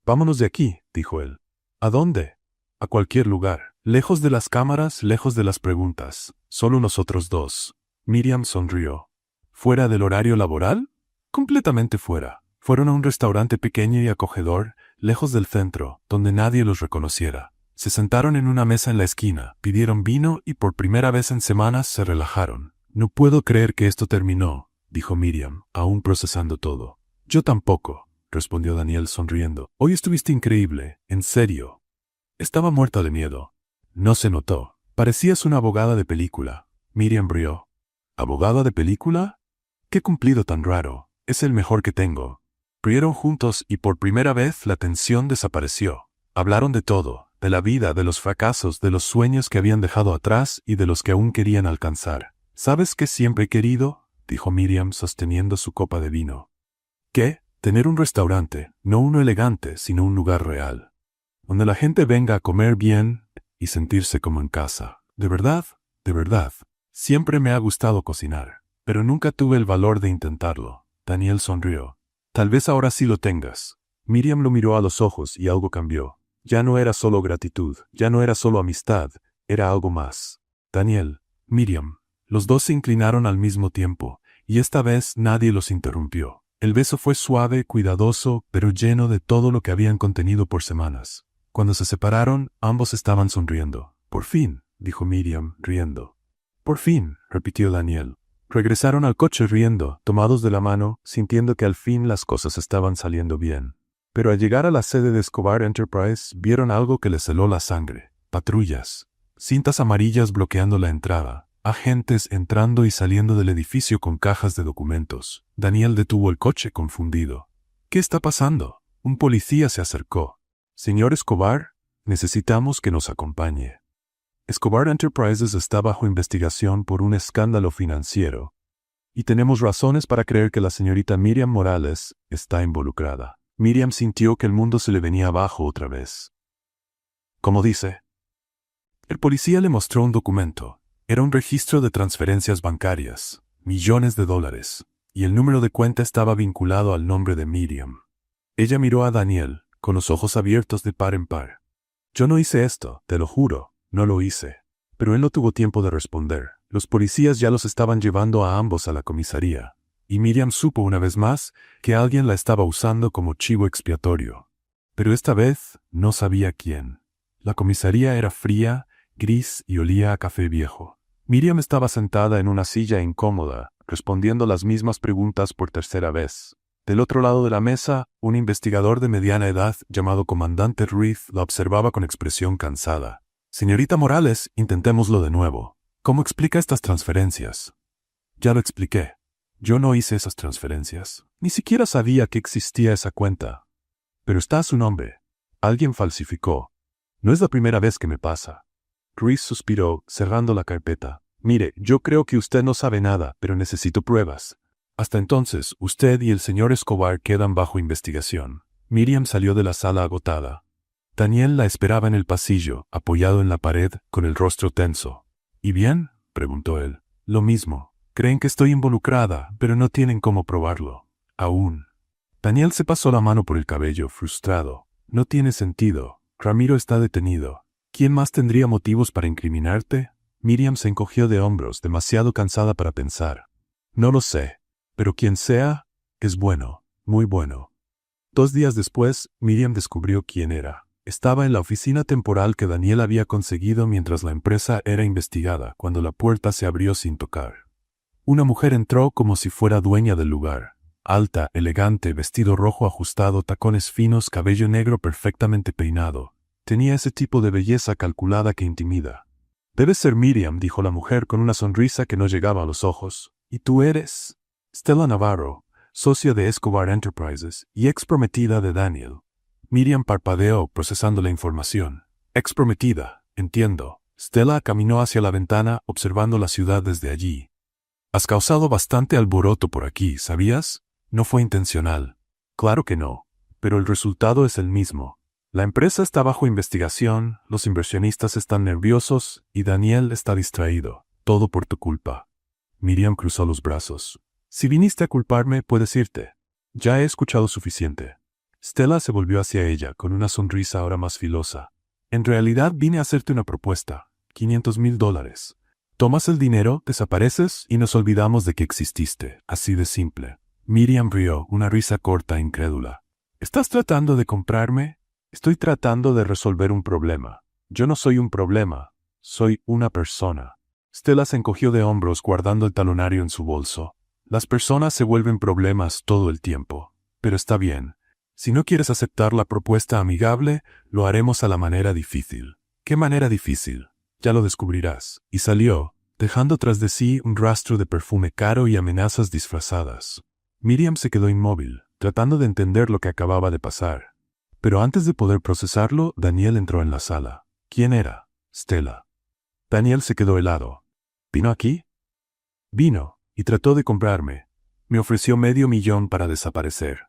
«Vámonos de aquí», dijo él. «¿A dónde?» «A cualquier lugar. Lejos de las cámaras, lejos de las preguntas. Solo nosotros dos». Miriam sonrió. «¿Fuera del horario laboral?» «Completamente fuera. Fueron a un restaurante pequeño y acogedor, lejos del centro, donde nadie los reconociera. Se sentaron en una mesa en la esquina, pidieron vino y por primera vez en semanas se relajaron. «No puedo creer que esto terminó», dijo Miriam, aún procesando todo. «Yo tampoco», respondió Daniel sonriendo. «Hoy estuviste increíble, en serio». Estaba muerta de miedo. No se notó. Parecías una abogada de película. Miriam rió. ¿Abogada de película? ¡Qué cumplido tan raro! Es el mejor que tengo. Rieron juntos y por primera vez la tensión desapareció. Hablaron de todo, de la vida, de los fracasos, de los sueños que habían dejado atrás y de los que aún querían alcanzar. ¿Sabes qué siempre he querido?, dijo Miriam sosteniendo su copa de vino. ¿Qué? Tener un restaurante, no uno elegante, sino un lugar real, donde la gente venga a comer bien y sentirse como en casa. De verdad, siempre me ha gustado cocinar, pero nunca tuve el valor de intentarlo. Daniel sonrió. Tal vez ahora sí lo tengas. Miriam lo miró a los ojos y algo cambió. Ya no era solo gratitud, ya no era solo amistad, era algo más. Daniel, Miriam, los dos se inclinaron al mismo tiempo, y esta vez nadie los interrumpió. El beso fue suave, cuidadoso, pero lleno de todo lo que habían contenido por semanas. Cuando se separaron, ambos estaban sonriendo. «Por fin», dijo Miriam, riendo. «Por fin», repitió Daniel. Regresaron al coche riendo, tomados de la mano, sintiendo que al fin las cosas estaban saliendo bien. Pero al llegar a la sede de Escobar Enterprise, vieron algo que les heló la sangre. Patrullas. Cintas amarillas bloqueando la entrada. agentes entrando y saliendo del edificio con cajas de documentos. Daniel detuvo el coche confundido. ¿Qué está pasando? Un policía se acercó. Señor Escobar, necesitamos que nos acompañe. Escobar Enterprises está bajo investigación por un escándalo financiero, y tenemos razones para creer que la señorita Miriam Morales está involucrada. Miriam sintió que el mundo se le venía abajo otra vez. ¿Cómo dice? El policía le mostró un documento. Era un registro de transferencias bancarias, millones de dólares, y el número de cuenta estaba vinculado al nombre de Miriam. Ella miró a Daniel, con los ojos abiertos de par en par. Yo no hice esto, te lo juro, no lo hice. Pero él no tuvo tiempo de responder. Los policías ya los estaban llevando a ambos a la comisaría, y Miriam supo una vez más que alguien la estaba usando como chivo expiatorio. Pero esta vez no sabía quién. La comisaría era fría, gris y olía a café viejo. Miriam estaba sentada en una silla incómoda, respondiendo las mismas preguntas por tercera vez. Del otro lado de la mesa, un investigador de mediana edad llamado Comandante Ruiz la observaba con expresión cansada. Señorita Morales, intentémoslo de nuevo. ¿Cómo explica estas transferencias? Ya lo expliqué. Yo no hice esas transferencias. Ni siquiera sabía que existía esa cuenta. Pero está a su nombre. Alguien falsificó. No es la primera vez que me pasa. Ruiz suspiró, cerrando la carpeta. Mire, yo creo que usted no sabe nada, pero necesito pruebas. Hasta entonces, usted y el señor Escobar quedan bajo investigación. Miriam salió de la sala agotada. Daniel la esperaba en el pasillo, apoyado en la pared, con el rostro tenso. ¿Y bien? Preguntó él. Lo mismo. Creen que estoy involucrada, pero no tienen cómo probarlo. Aún. Daniel se pasó la mano por el cabello, frustrado. No tiene sentido. Ramiro está detenido. ¿Quién más tendría motivos para incriminarte? Miriam se encogió de hombros, demasiado cansada para pensar. No lo sé, pero quien sea, es bueno, muy bueno. 2 días después, Miriam descubrió quién era. Estaba en la oficina temporal que Daniel había conseguido mientras la empresa era investigada, cuando la puerta se abrió sin tocar. Una mujer entró como si fuera dueña del lugar. Alta, elegante, vestido rojo ajustado, tacones finos, cabello negro perfectamente peinado. Tenía ese tipo de belleza calculada que intimida. Debes ser Miriam, dijo la mujer con una sonrisa que no llegaba a los ojos. ¿Y tú eres? Stella Navarro, socia de Escobar Enterprises y ex prometida de Daniel. Miriam parpadeó, procesando la información. Ex prometida, entiendo. Stella caminó hacia la ventana, observando la ciudad desde allí. Has causado bastante alboroto por aquí, ¿sabías? No fue intencional. Claro que no, pero el resultado es el mismo. La empresa está bajo investigación, los inversionistas están nerviosos y Daniel está distraído. Todo por tu culpa. Miriam cruzó los brazos. Si viniste a culparme, puedes irte. Ya he escuchado suficiente. Stella se volvió hacia ella, con una sonrisa ahora más filosa. En realidad vine a hacerte una propuesta. $500,000. Tomas el dinero, desapareces y nos olvidamos de que exististe. Así de simple. Miriam rió, una risa corta e incrédula. ¿Estás tratando de comprarme? Estoy tratando de resolver un problema. Yo no soy un problema. Soy una persona. Stella se encogió de hombros guardando el talonario en su bolso. Las personas se vuelven problemas todo el tiempo. Pero está bien. Si no quieres aceptar la propuesta amigable, lo haremos a la manera difícil. ¿Qué manera difícil? Ya lo descubrirás. Y salió, dejando tras de sí un rastro de perfume caro y amenazas disfrazadas. Miriam se quedó inmóvil, tratando de entender lo que acababa de pasar. Pero antes de poder procesarlo, Daniel entró en la sala. ¿Quién era? Stella. Daniel se quedó helado. ¿Vino aquí? Vino, y trató de comprarme. Me ofreció $500,000 para desaparecer.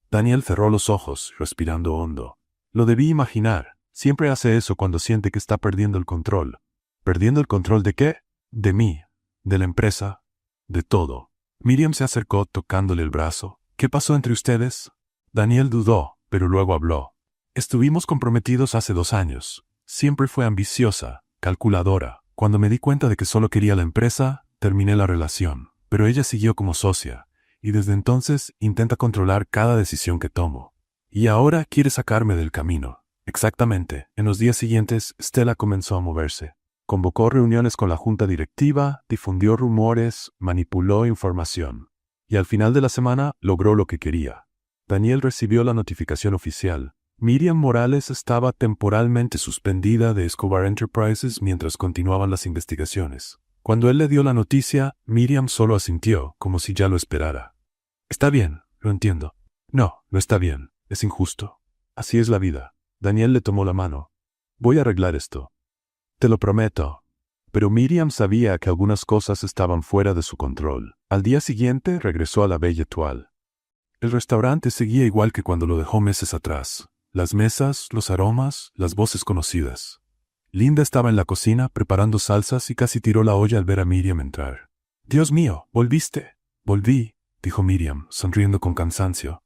Daniel cerró los ojos, respirando hondo. Lo debí imaginar. Siempre hace eso cuando siente que está perdiendo el control. ¿Perdiendo el control de qué? De mí, de la empresa, de todo. Miriam se acercó tocándole el brazo. ¿Qué pasó entre ustedes? Daniel dudó, pero luego habló. Estuvimos comprometidos hace 2 años. Siempre fue ambiciosa, calculadora. Cuando me di cuenta de que solo quería la empresa, terminé la relación. Pero ella siguió como socia. Y desde entonces intenta controlar cada decisión que tomo. Y ahora quiere sacarme del camino. Exactamente. En los días siguientes, Stella comenzó a moverse. Convocó reuniones con la junta directiva, difundió rumores, manipuló información. Y al final de la semana logró lo que quería. Daniel recibió la notificación oficial. Miriam Morales estaba temporalmente suspendida de Escobar Enterprises mientras continuaban las investigaciones. Cuando él le dio la noticia, Miriam solo asintió, como si ya lo esperara. Está bien, lo entiendo. No, no está bien, es injusto. Así es la vida. Daniel le tomó la mano. Voy a arreglar esto. Te lo prometo. Pero Miriam sabía que algunas cosas estaban fuera de su control. Al día siguiente regresó a la Belle Étoile. El restaurante seguía igual que cuando lo dejó meses atrás. Las mesas, los aromas, las voces conocidas. Linda estaba en la cocina preparando salsas y casi tiró la olla al ver a Miriam entrar. «Dios mío, ¿volviste?» «Volví», dijo Miriam, sonriendo con cansancio.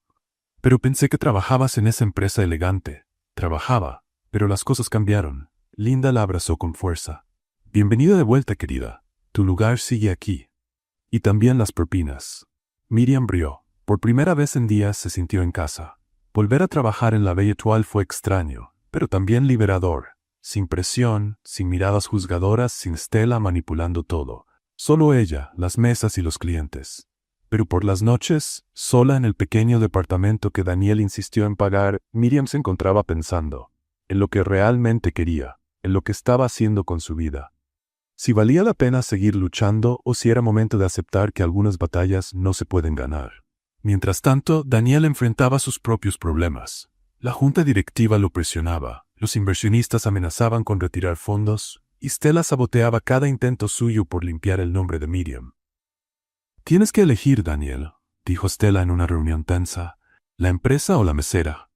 «Pero pensé que trabajabas en esa empresa elegante». «Trabajaba, pero las cosas cambiaron». Linda la abrazó con fuerza. «Bienvenida de vuelta, querida. Tu lugar sigue aquí. Y también las propinas». Miriam rió. Por primera vez en días se sintió en casa. Volver a trabajar en la Belle Étoile fue extraño, pero también liberador. Sin presión, sin miradas juzgadoras, sin Stella manipulando todo. Solo ella, las mesas y los clientes. Pero por las noches, sola en el pequeño departamento que Daniel insistió en pagar, Miriam se encontraba pensando en lo que realmente quería, en lo que estaba haciendo con su vida. Si valía la pena seguir luchando o si era momento de aceptar que algunas batallas no se pueden ganar. Mientras tanto, Daniel enfrentaba sus propios problemas. La junta directiva lo presionaba, los inversionistas amenazaban con retirar fondos, y Stella saboteaba cada intento suyo por limpiar el nombre de Miriam. «Tienes que elegir, Daniel», dijo Stella en una reunión tensa, «la empresa o la mesera».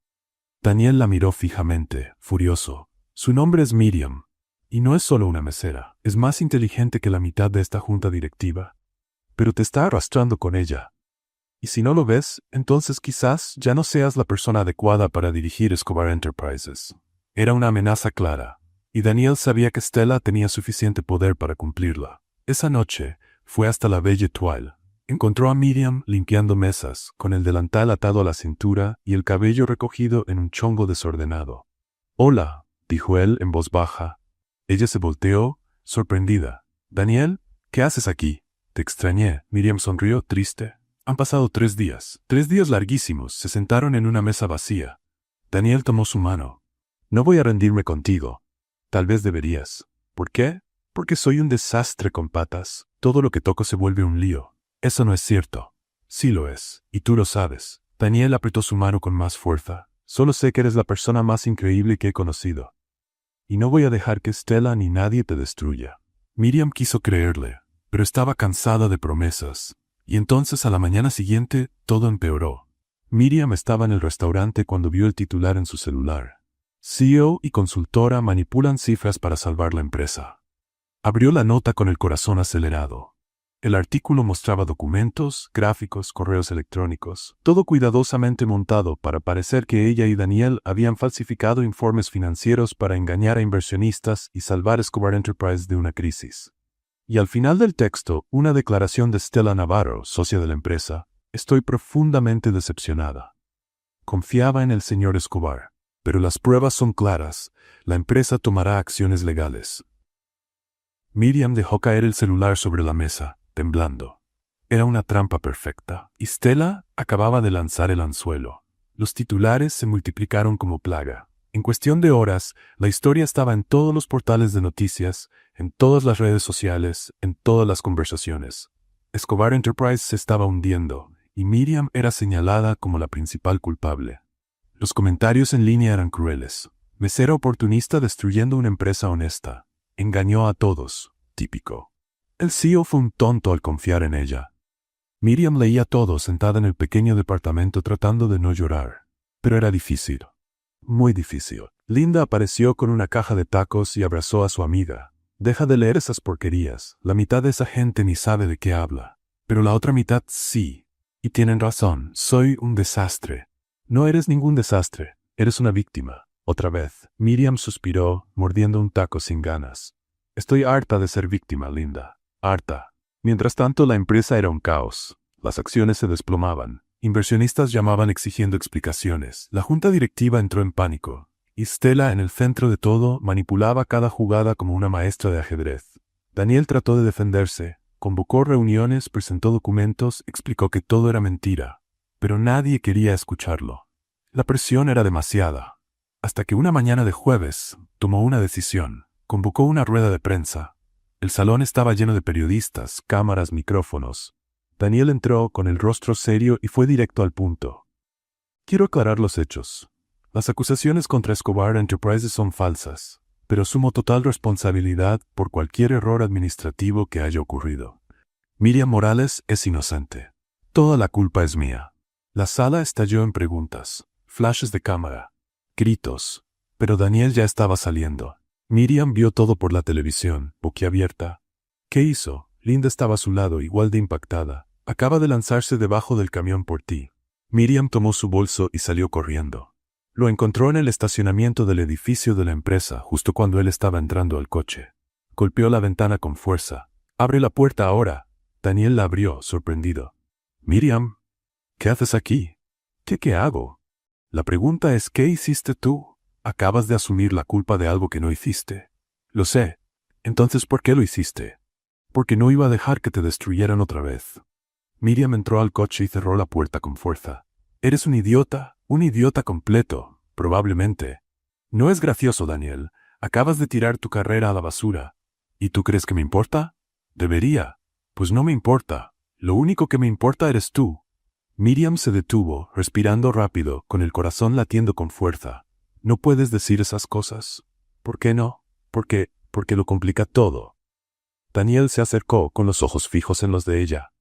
Daniel la miró fijamente, furioso. Su nombre es Miriam, y no es solo una mesera, es más inteligente que la mitad de esta junta directiva. Pero te está arrastrando con ella. Y si no lo ves, entonces quizás ya no seas la persona adecuada para dirigir Escobar Enterprises. Era una amenaza clara, y Daniel sabía que Stella tenía suficiente poder para cumplirla. Esa noche, fue hasta la Belle Étoile. Encontró a Miriam limpiando mesas, con el delantal atado a la cintura y el cabello recogido en un chongo desordenado. «Hola», dijo él en voz baja. Ella se volteó, sorprendida. «Daniel, ¿qué haces aquí?» «Te extrañé». Miriam sonrió, triste. Han pasado 3 días. 3 días larguísimos. Se sentaron en una mesa vacía. Daniel tomó su mano. «No voy a rendirme contigo». «Tal vez deberías». «¿Por qué?» «Porque soy un desastre con patas. Todo lo que toco se vuelve un lío». «Eso no es cierto». «Sí lo es. Y tú lo sabes». Daniel apretó su mano con más fuerza. «Solo sé que eres la persona más increíble que he conocido. Y no voy a dejar que Stella ni nadie te destruya». Miriam quiso creerle, pero estaba cansada de promesas. Y entonces a la mañana siguiente todo empeoró. Miriam estaba en el restaurante cuando vio el titular en su celular. CEO y consultora manipulan cifras para salvar la empresa. Abrió la nota con el corazón acelerado. El artículo mostraba documentos, gráficos, correos electrónicos, todo cuidadosamente montado para parecer que ella y Daniel habían falsificado informes financieros para engañar a inversionistas y salvar Escobar Enterprise de una crisis. Y al final del texto, una declaración de Stella Navarro, socia de la empresa: «Estoy profundamente decepcionada. Confiaba en el señor Escobar, pero las pruebas son claras. La empresa tomará acciones legales». Miriam dejó caer el celular sobre la mesa, temblando. Era una trampa perfecta, y Stella acababa de lanzar el anzuelo. Los titulares se multiplicaron como plaga. En cuestión de horas, la historia estaba en todos los portales de noticias, en todas las redes sociales, en todas las conversaciones. Escobar Enterprise se estaba hundiendo, y Miriam era señalada como la principal culpable. Los comentarios en línea eran crueles. Mesera oportunista destruyendo una empresa honesta. Engañó a todos. Típico. El CEO fue un tonto al confiar en ella. Miriam leía todo sentada en el pequeño departamento tratando de no llorar. Pero era difícil. Muy difícil. Linda apareció con una caja de tacos y abrazó a su amiga. «Deja de leer esas porquerías. La mitad de esa gente ni sabe de qué habla. Pero la otra mitad sí. Y tienen razón. Soy un desastre». «No eres ningún desastre. Eres una víctima». Otra vez. Miriam suspiró, mordiendo un taco sin ganas. «Estoy harta de ser víctima, Linda. Harta». Mientras tanto, la empresa era un caos. Las acciones se desplomaban. Inversionistas llamaban exigiendo explicaciones. La junta directiva entró en pánico. Y Stella, en el centro de todo, manipulaba cada jugada como una maestra de ajedrez. Daniel trató de defenderse. Convocó reuniones, presentó documentos, explicó que todo era mentira. Pero nadie quería escucharlo. La presión era demasiada. Hasta que una mañana de jueves, tomó una decisión. Convocó una rueda de prensa. El salón estaba lleno de periodistas, cámaras, micrófonos. Daniel entró con el rostro serio y fue directo al punto. Quiero aclarar los hechos. Las acusaciones contra Escobar Enterprises son falsas, pero asumo total responsabilidad por cualquier error administrativo que haya ocurrido. Miriam Morales es inocente. Toda la culpa es mía. La sala estalló en preguntas, flashes de cámara, gritos, pero Daniel ya estaba saliendo. Miriam vio todo por la televisión, boquiabierta. ¿Qué hizo? Linda estaba a su lado, igual de impactada. Acaba de lanzarse debajo del camión por ti. Miriam tomó su bolso y salió corriendo. Lo encontró en el estacionamiento del edificio de la empresa, justo cuando él estaba entrando al coche. Golpeó la ventana con fuerza. «¡Abre la puerta ahora!». Daniel la abrió, sorprendido. «Miriam, ¿qué haces aquí?». ¿Qué hago? La pregunta es ¿qué hiciste tú? Acabas de asumir la culpa de algo que no hiciste. Lo sé. Entonces, ¿por qué lo hiciste? Porque no iba a dejar que te destruyeran otra vez. Miriam entró al coche y cerró la puerta con fuerza. Eres un idiota completo, probablemente. No es gracioso, Daniel. Acabas de tirar tu carrera a la basura. ¿Y tú crees que me importa? Debería. Pues no me importa. Lo único que me importa eres tú. Miriam se detuvo, respirando rápido, con el corazón latiendo con fuerza. No puedes decir esas cosas. ¿Por qué no? Porque lo complica todo. Daniel se acercó con los ojos fijos en los de ella.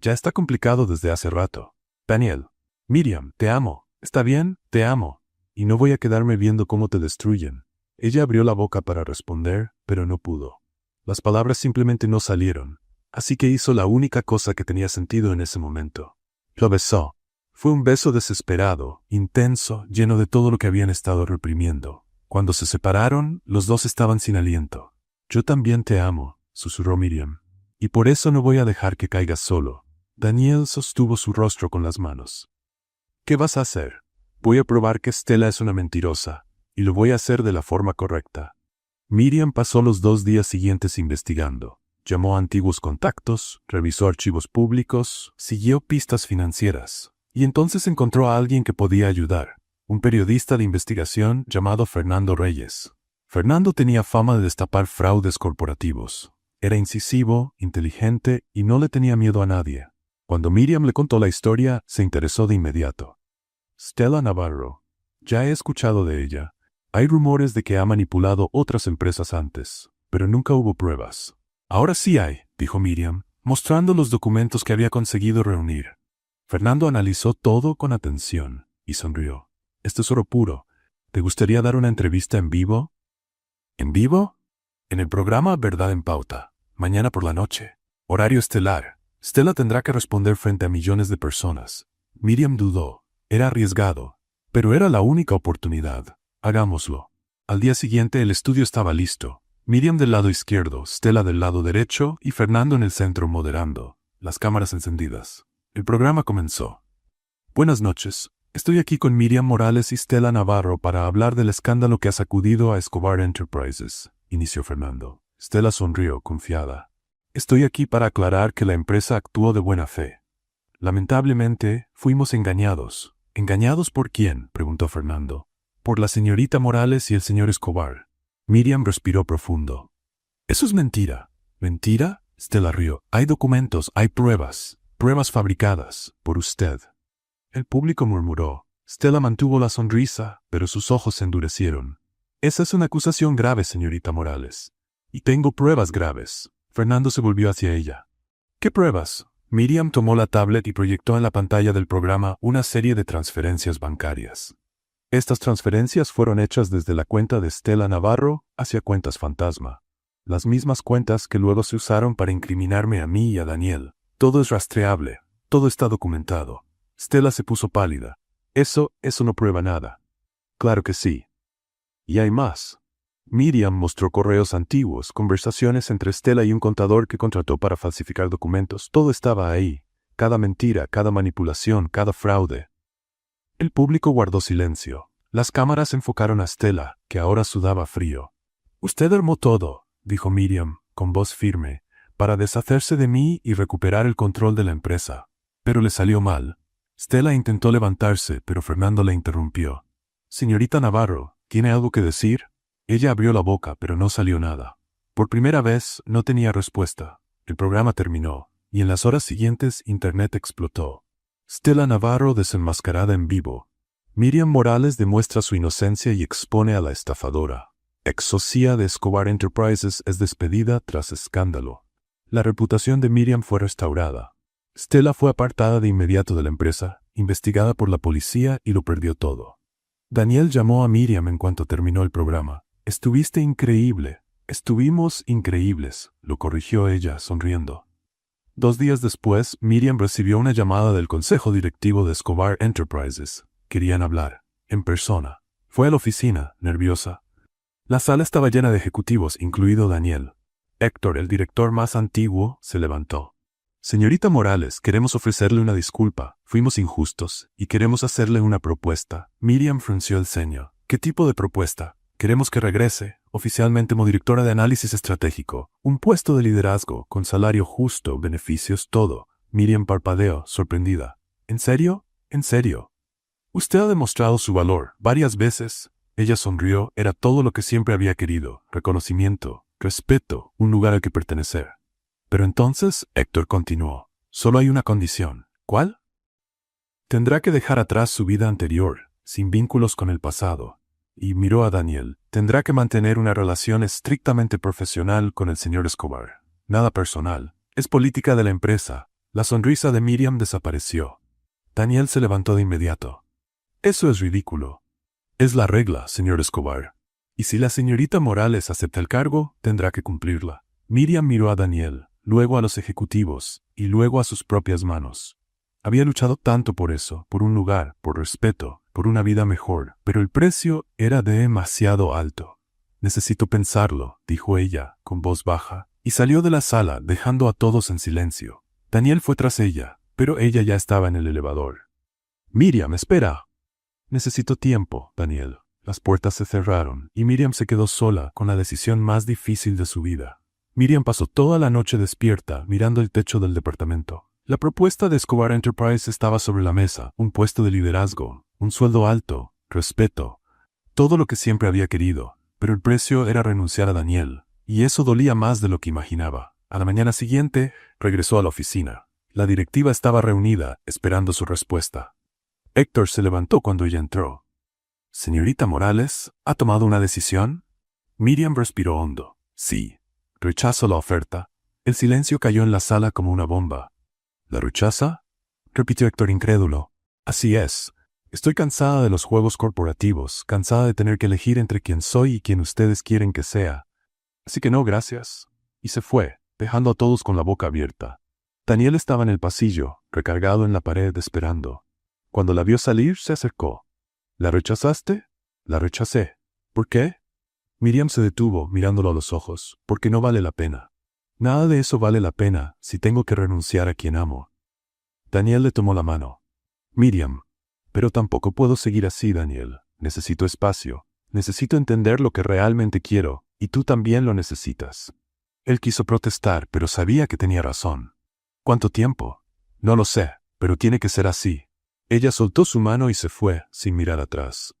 Ya está complicado desde hace rato. Daniel. Miriam, te amo. ¿Está bien? Te amo. Y no voy a quedarme viendo cómo te destruyen. Ella abrió la boca para responder, pero no pudo. Las palabras simplemente no salieron. Así que hizo la única cosa que tenía sentido en ese momento. Lo besó. Fue un beso desesperado, intenso, lleno de todo lo que habían estado reprimiendo. Cuando se separaron, los dos estaban sin aliento. Yo también te amo, susurró Miriam. Y por eso no voy a dejar que caigas solo. Daniel sostuvo su rostro con las manos. ¿Qué vas a hacer? Voy a probar que Stella es una mentirosa, y lo voy a hacer de la forma correcta. Miriam pasó los 2 días siguientes investigando. Llamó a antiguos contactos, revisó archivos públicos, siguió pistas financieras, y entonces encontró a alguien que podía ayudar, un periodista de investigación llamado Fernando Reyes. Fernando tenía fama de destapar fraudes corporativos. Era incisivo, inteligente y no le tenía miedo a nadie. Cuando Miriam le contó la historia, se interesó de inmediato. Stella Navarro. Ya he escuchado de ella. Hay rumores de que ha manipulado otras empresas antes, pero nunca hubo pruebas. Ahora sí hay, dijo Miriam, mostrando los documentos que había conseguido reunir. Fernando analizó todo con atención y sonrió. Esto es oro puro. ¿Te gustaría dar una entrevista en vivo? ¿En vivo? En el programa Verdad en Pauta, mañana por la noche. Horario estelar. Stella tendrá que responder frente a millones de personas. Miriam dudó. Era arriesgado, pero era la única oportunidad. Hagámoslo. Al día siguiente el estudio estaba listo. Miriam del lado izquierdo, Stella del lado derecho y Fernando en el centro moderando, las cámaras encendidas. El programa comenzó. Buenas noches. Estoy aquí con Miriam Morales y Stella Navarro para hablar del escándalo que ha sacudido a Escobar Enterprises, inició Fernando. Stella sonrió, confiada. Estoy aquí para aclarar que la empresa actuó de buena fe. Lamentablemente, fuimos engañados. ¿Engañados por quién?, preguntó Fernando. Por la señorita Morales y el señor Escobar. Miriam respiró profundo. Eso es mentira. ¿Mentira? Stella rió. Hay documentos, hay pruebas. Pruebas fabricadas, por usted. El público murmuró. Stella mantuvo la sonrisa, pero sus ojos se endurecieron. Esa es una acusación grave, señorita Morales. Y tengo pruebas graves. Fernando se volvió hacia ella. ¿Qué pruebas? Miriam tomó la tablet y proyectó en la pantalla del programa una serie de transferencias bancarias. Estas transferencias fueron hechas desde la cuenta de Stella Navarro hacia cuentas fantasma. Las mismas cuentas que luego se usaron para incriminarme a mí y a Daniel. Todo es rastreable. Todo está documentado. Stella se puso pálida. Eso no prueba nada. Claro que sí. Y hay más. Miriam mostró correos antiguos, conversaciones entre Stella y un contador que contrató para falsificar documentos. Todo estaba ahí. Cada mentira, cada manipulación, cada fraude. El público guardó silencio. Las cámaras enfocaron a Stella, que ahora sudaba frío. Usted armó todo, dijo Miriam, con voz firme, para deshacerse de mí y recuperar el control de la empresa. Pero le salió mal. Stella intentó levantarse, pero Fernando la interrumpió. Señorita Navarro, ¿tiene algo que decir? Ella abrió la boca, pero no salió nada. Por primera vez no tenía respuesta. El programa terminó, y en las horas siguientes Internet explotó. Stella Navarro desenmascarada en vivo. Miriam Morales demuestra su inocencia y expone a la estafadora. Ex socia de Escobar Enterprises es despedida tras escándalo. La reputación de Miriam fue restaurada. Stella fue apartada de inmediato de la empresa, investigada por la policía y lo perdió todo. Daniel llamó a Miriam en cuanto terminó el programa. «Estuviste increíble. Estuvimos increíbles», lo corrigió ella, sonriendo. 2 días después, Miriam recibió una llamada del consejo directivo de Escobar Enterprises. Querían hablar, en persona. Fue a la oficina, nerviosa. La sala estaba llena de ejecutivos, incluido Daniel. Héctor, el director más antiguo, se levantó. «Señorita Morales, queremos ofrecerle una disculpa. Fuimos injustos, y queremos hacerle una propuesta». Miriam frunció el ceño. «¿Qué tipo de propuesta?» «Queremos que regrese, oficialmente como directora de análisis estratégico. Un puesto de liderazgo, con salario justo, beneficios, todo». Miriam parpadeó, sorprendida. «¿En serio? ¿En serio? Usted ha demostrado su valor, varias veces». Ella sonrió, era todo lo que siempre había querido. Reconocimiento, respeto, un lugar al que pertenecer. Pero entonces, Héctor continuó, solo hay una condición. ¿Cuál? Tendrá que dejar atrás su vida anterior, sin vínculos con el pasado. Y miró a Daniel. Tendrá que mantener una relación estrictamente profesional con el señor Escobar. Nada personal. Es política de la empresa. La sonrisa de Miriam desapareció. Daniel se levantó de inmediato. Eso es ridículo. Es la regla, señor Escobar. Y si la señorita Morales acepta el cargo, tendrá que cumplirla. Miriam miró a Daniel, luego a los ejecutivos, y luego a sus propias manos. Había luchado tanto por eso, por un lugar, por respeto, por una vida mejor, pero el precio era demasiado alto. «Necesito pensarlo», dijo ella, con voz baja, y salió de la sala, dejando a todos en silencio. Daniel fue tras ella, pero ella ya estaba en el elevador. «Miriam, espera». «Necesito tiempo, Daniel». Las puertas se cerraron, y Miriam se quedó sola con la decisión más difícil de su vida. Miriam pasó toda la noche despierta, mirando el techo del departamento. La propuesta de Escobar Enterprise estaba sobre la mesa, un puesto de liderazgo, un sueldo alto, respeto, todo lo que siempre había querido, pero el precio era renunciar a Daniel, y eso dolía más de lo que imaginaba. A la mañana siguiente, regresó a la oficina. La directiva estaba reunida, esperando su respuesta. Héctor se levantó cuando ella entró. «Señorita Morales, ¿ha tomado una decisión?» Miriam respiró hondo. «Sí. Rechazo la oferta». El silencio cayó en la sala como una bomba. «¿La rechaza?», repitió Héctor incrédulo. «Así es. Estoy cansada de los juegos corporativos, cansada de tener que elegir entre quién soy y quién ustedes quieren que sea. Así que no, gracias». Y se fue, dejando a todos con la boca abierta. Daniel estaba en el pasillo, recargado en la pared, esperando. Cuando la vio salir, se acercó. «¿La rechazaste?» «La rechacé». «¿Por qué?» Miriam se detuvo, mirándolo a los ojos. «Porque no vale la pena». «Nada de eso vale la pena, si tengo que renunciar a quien amo». Daniel le tomó la mano. «Miriam, pero tampoco puedo seguir así, Daniel. Necesito espacio. Necesito entender lo que realmente quiero, y tú también lo necesitas». Él quiso protestar, pero sabía que tenía razón. «¿Cuánto tiempo?» «No lo sé, pero tiene que ser así». Ella soltó su mano y se fue, sin mirar atrás.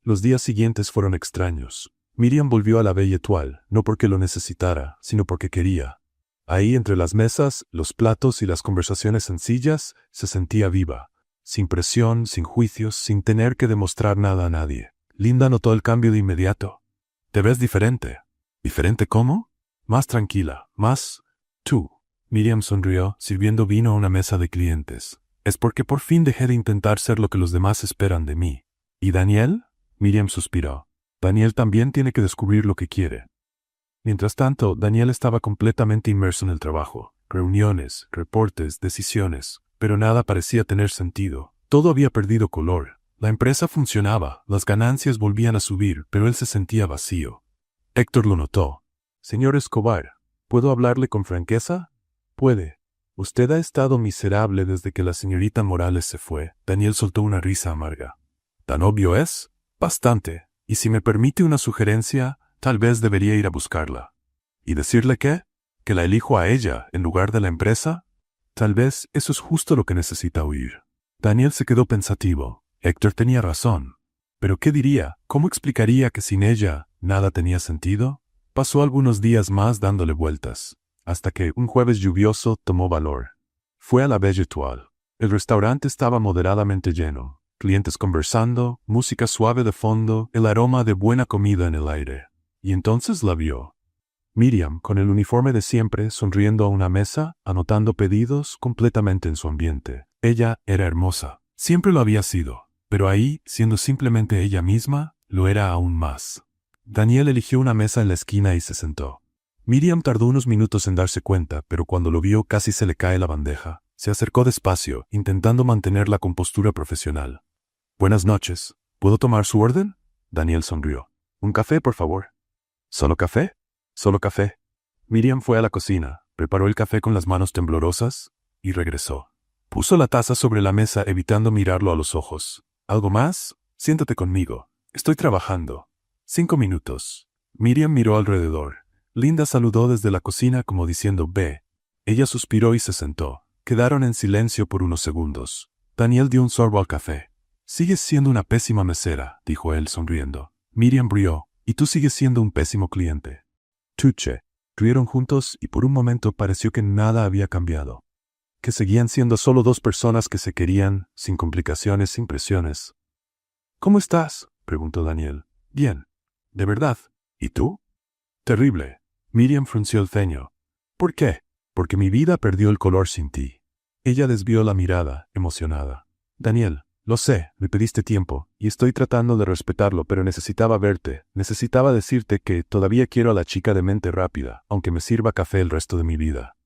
Los días siguientes fueron extraños. Miriam volvió a la Belle Étoile, no porque lo necesitara, sino porque quería. Ahí, entre las mesas, los platos y las conversaciones sencillas, se sentía viva. Sin presión, sin juicios, sin tener que demostrar nada a nadie. Linda notó el cambio de inmediato. «Te ves diferente». «¿Diferente cómo?» «Más tranquila, más tú». Miriam sonrió, sirviendo vino a una mesa de clientes. «Es porque por fin dejé de intentar ser lo que los demás esperan de mí». «¿Y Daniel?» Miriam suspiró. «Daniel también tiene que descubrir lo que quiere». Mientras tanto, Daniel estaba completamente inmerso en el trabajo. Reuniones, reportes, decisiones. Pero nada parecía tener sentido. Todo había perdido color. La empresa funcionaba, las ganancias volvían a subir, pero él se sentía vacío. Héctor lo notó. «Señor Escobar, ¿puedo hablarle con franqueza?» «Puede. Usted ha estado miserable desde que la señorita Morales se fue». Daniel soltó una risa amarga. «¿Tan obvio es?» «Bastante. Y si me permite una sugerencia, tal vez debería ir a buscarla». «¿Y decirle qué? ¿Que la elijo a ella en lugar de la empresa?» «Tal vez eso es justo lo que necesita oír». Daniel se quedó pensativo. Héctor tenía razón. ¿Pero qué diría? ¿Cómo explicaría que sin ella nada tenía sentido? Pasó algunos días más dándole vueltas, hasta que un jueves lluvioso tomó valor. Fue a la Belle Étoile. El restaurante estaba moderadamente lleno, clientes conversando, música suave de fondo, el aroma de buena comida en el aire. Y entonces la vio. Miriam, con el uniforme de siempre, sonriendo a una mesa, anotando pedidos completamente en su ambiente. Ella era hermosa. Siempre lo había sido, pero ahí, siendo simplemente ella misma, lo era aún más. Daniel eligió una mesa en la esquina y se sentó. Miriam tardó unos minutos en darse cuenta, pero cuando lo vio casi se le cae la bandeja. Se acercó despacio, intentando mantener la compostura profesional. «Buenas noches. ¿Puedo tomar su orden?» Daniel sonrió. «Un café, por favor». «¿Solo café?» «Solo café». Miriam fue a la cocina, preparó el café con las manos temblorosas y regresó. Puso la taza sobre la mesa evitando mirarlo a los ojos. «¿Algo más? Siéntate conmigo. Estoy trabajando». 5 minutos. Miriam miró alrededor. Linda saludó desde la cocina como diciendo «ve». Ella suspiró y se sentó. Quedaron en silencio por unos segundos. Daniel dio un sorbo al café. «Sigues siendo una pésima mesera», dijo él sonriendo. Miriam rió. «Y tú sigues siendo un pésimo cliente». Tuche. Rieron juntos y por un momento pareció que nada había cambiado. Que seguían siendo solo dos personas que se querían, sin complicaciones, sin presiones. «¿Cómo estás?», preguntó Daniel. «Bien. ¿De verdad? ¿Y tú?» «Terrible». Miriam frunció el ceño. «¿Por qué?» «Porque mi vida perdió el color sin ti». Ella desvió la mirada, emocionada. «Daniel, lo sé, me pediste tiempo, y estoy tratando de respetarlo, pero necesitaba verte, necesitaba decirte que todavía quiero a la chica de mente rápida, aunque me sirva café el resto de mi vida».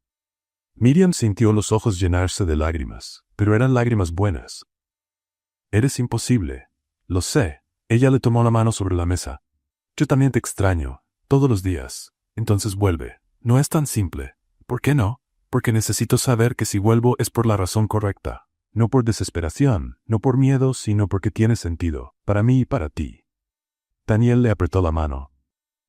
Miriam sintió los ojos llenarse de lágrimas, pero eran lágrimas buenas. «Eres imposible». «Lo sé». Ella le tomó la mano sobre la mesa. «Yo también te extraño, todos los días. Entonces vuelve. No es tan simple». «¿Por qué no?» «Porque necesito saber que si vuelvo es por la razón correcta. No por desesperación, no por miedo, sino porque tiene sentido, para mí y para ti». Daniel le apretó la mano.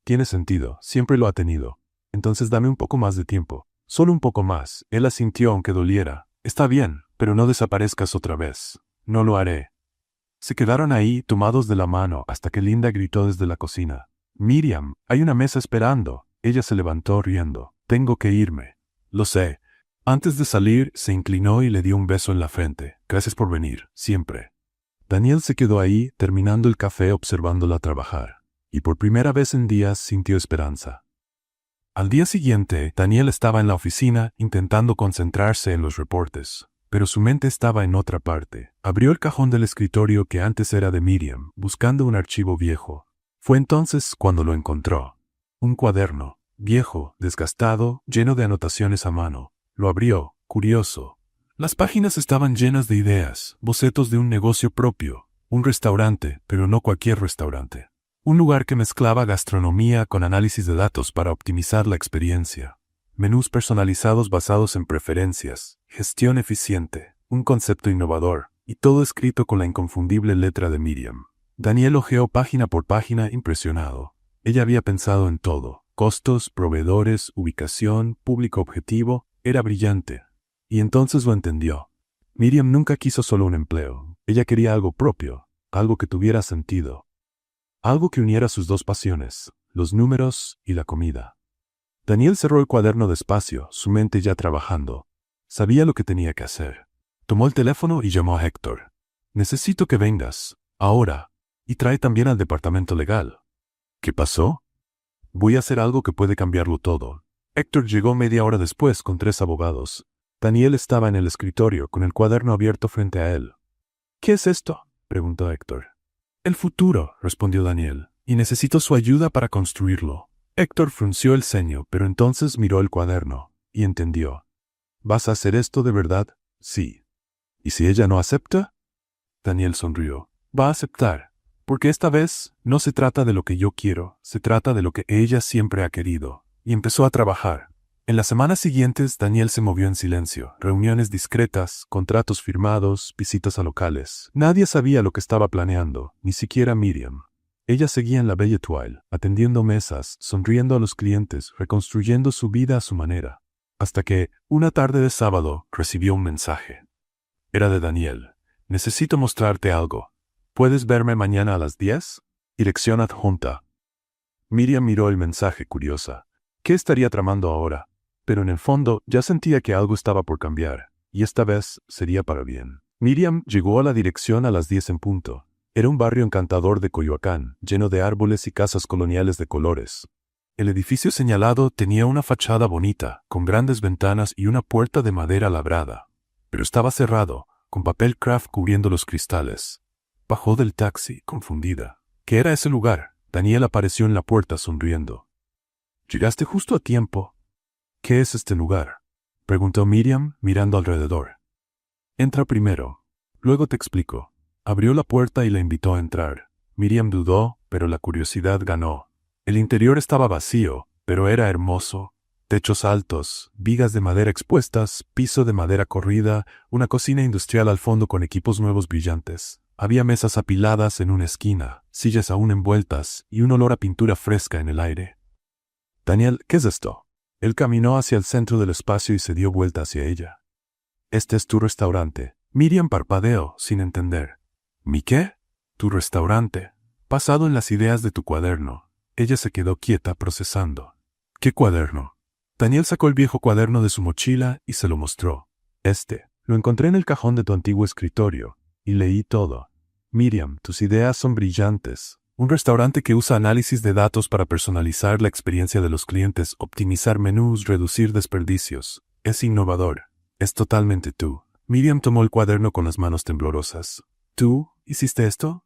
«Tiene sentido, siempre lo ha tenido. Entonces dame un poco más de tiempo. Solo un poco más». Él asintió aunque doliera. «Está bien, pero no desaparezcas otra vez». «No lo haré». Se quedaron ahí, tomados de la mano, hasta que Linda gritó desde la cocina. «Miriam, hay una mesa esperando». Ella se levantó riendo. «Tengo que irme». «Lo sé». Antes de salir, se inclinó y le dio un beso en la frente. «Gracias por venir, siempre». Daniel se quedó ahí, terminando el café observándola trabajar. Y por primera vez en días sintió esperanza. Al día siguiente, Daniel estaba en la oficina, intentando concentrarse en los reportes. Pero su mente estaba en otra parte. Abrió el cajón del escritorio que antes era de Miriam, buscando un archivo viejo. Fue entonces cuando lo encontró. Un cuaderno, viejo, desgastado, lleno de anotaciones a mano. Lo abrió, curioso. Las páginas estaban llenas de ideas, bocetos de un negocio propio, un restaurante, pero no cualquier restaurante. Un lugar que mezclaba gastronomía con análisis de datos para optimizar la experiencia. Menús personalizados basados en preferencias, gestión eficiente, un concepto innovador, y todo escrito con la inconfundible letra de Miriam. Daniel hojeó página por página impresionado. Ella había pensado en todo: costos, proveedores, ubicación, público objetivo. Era brillante. Y entonces lo entendió. Miriam nunca quiso solo un empleo. Ella quería algo propio, algo que tuviera sentido. Algo que uniera sus dos pasiones, los números y la comida. Daniel cerró el cuaderno despacio, su mente ya trabajando. Sabía lo que tenía que hacer. Tomó el teléfono y llamó a Héctor. «Necesito que vengas, ahora, y trae también al departamento legal». «¿Qué pasó?» «Voy a hacer algo que puede cambiarlo todo». Héctor llegó media hora después con 3 abogados. Daniel estaba en el escritorio con el cuaderno abierto frente a él. «¿Qué es esto?», preguntó Héctor. «El futuro», respondió Daniel, «y necesito su ayuda para construirlo». Héctor frunció el ceño, pero entonces miró el cuaderno, y entendió. «¿Vas a hacer esto de verdad?» «Sí». «¿Y si ella no acepta?» Daniel sonrió. «Va a aceptar, porque esta vez no se trata de lo que yo quiero, se trata de lo que ella siempre ha querido». Y empezó a trabajar. En las semanas siguientes, Daniel se movió en silencio. Reuniones discretas, contratos firmados, visitas a locales. Nadie sabía lo que estaba planeando, ni siquiera Miriam. Ella seguía en la Belle Étoile, atendiendo mesas, sonriendo a los clientes, reconstruyendo su vida a su manera. Hasta que, una tarde de sábado, recibió un mensaje. Era de Daniel. «Necesito mostrarte algo. ¿Puedes verme mañana a las 10? Dirección adjunta». Miriam miró el mensaje curiosa. ¿Qué estaría tramando ahora? Pero en el fondo ya sentía que algo estaba por cambiar, y esta vez sería para bien. Miriam llegó a la dirección a las 10 en punto. Era un barrio encantador de Coyoacán, lleno de árboles y casas coloniales de colores. El edificio señalado tenía una fachada bonita, con grandes ventanas y una puerta de madera labrada. Pero estaba cerrado, con papel craft cubriendo los cristales. Bajó del taxi, confundida. ¿Qué era ese lugar? Daniel apareció en la puerta sonriendo. «Llegaste justo a tiempo». «¿Qué es este lugar?», preguntó Miriam, mirando alrededor. «Entra primero. Luego te explico». Abrió la puerta y la invitó a entrar. Miriam dudó, pero la curiosidad ganó. El interior estaba vacío, pero era hermoso. Techos altos, vigas de madera expuestas, piso de madera corrida, una cocina industrial al fondo con equipos nuevos brillantes. Había mesas apiladas en una esquina, sillas aún envueltas y un olor a pintura fresca en el aire. «Daniel, ¿qué es esto?». Él caminó hacia el centro del espacio y se dio vuelta hacia ella. «Este es tu restaurante». Miriam parpadeó, sin entender. «¿Mi qué?». «Tu restaurante. Basado en las ideas de tu cuaderno». Ella se quedó quieta, procesando. «¿Qué cuaderno?». Daniel sacó el viejo cuaderno de su mochila y se lo mostró. Lo encontré en el cajón de tu antiguo escritorio, y leí todo. Miriam, tus ideas son brillantes. Un restaurante que usa análisis de datos para personalizar la experiencia de los clientes, optimizar menús, reducir desperdicios. Es innovador. Es totalmente tú». Miriam tomó el cuaderno con las manos temblorosas. «¿Tú hiciste esto?».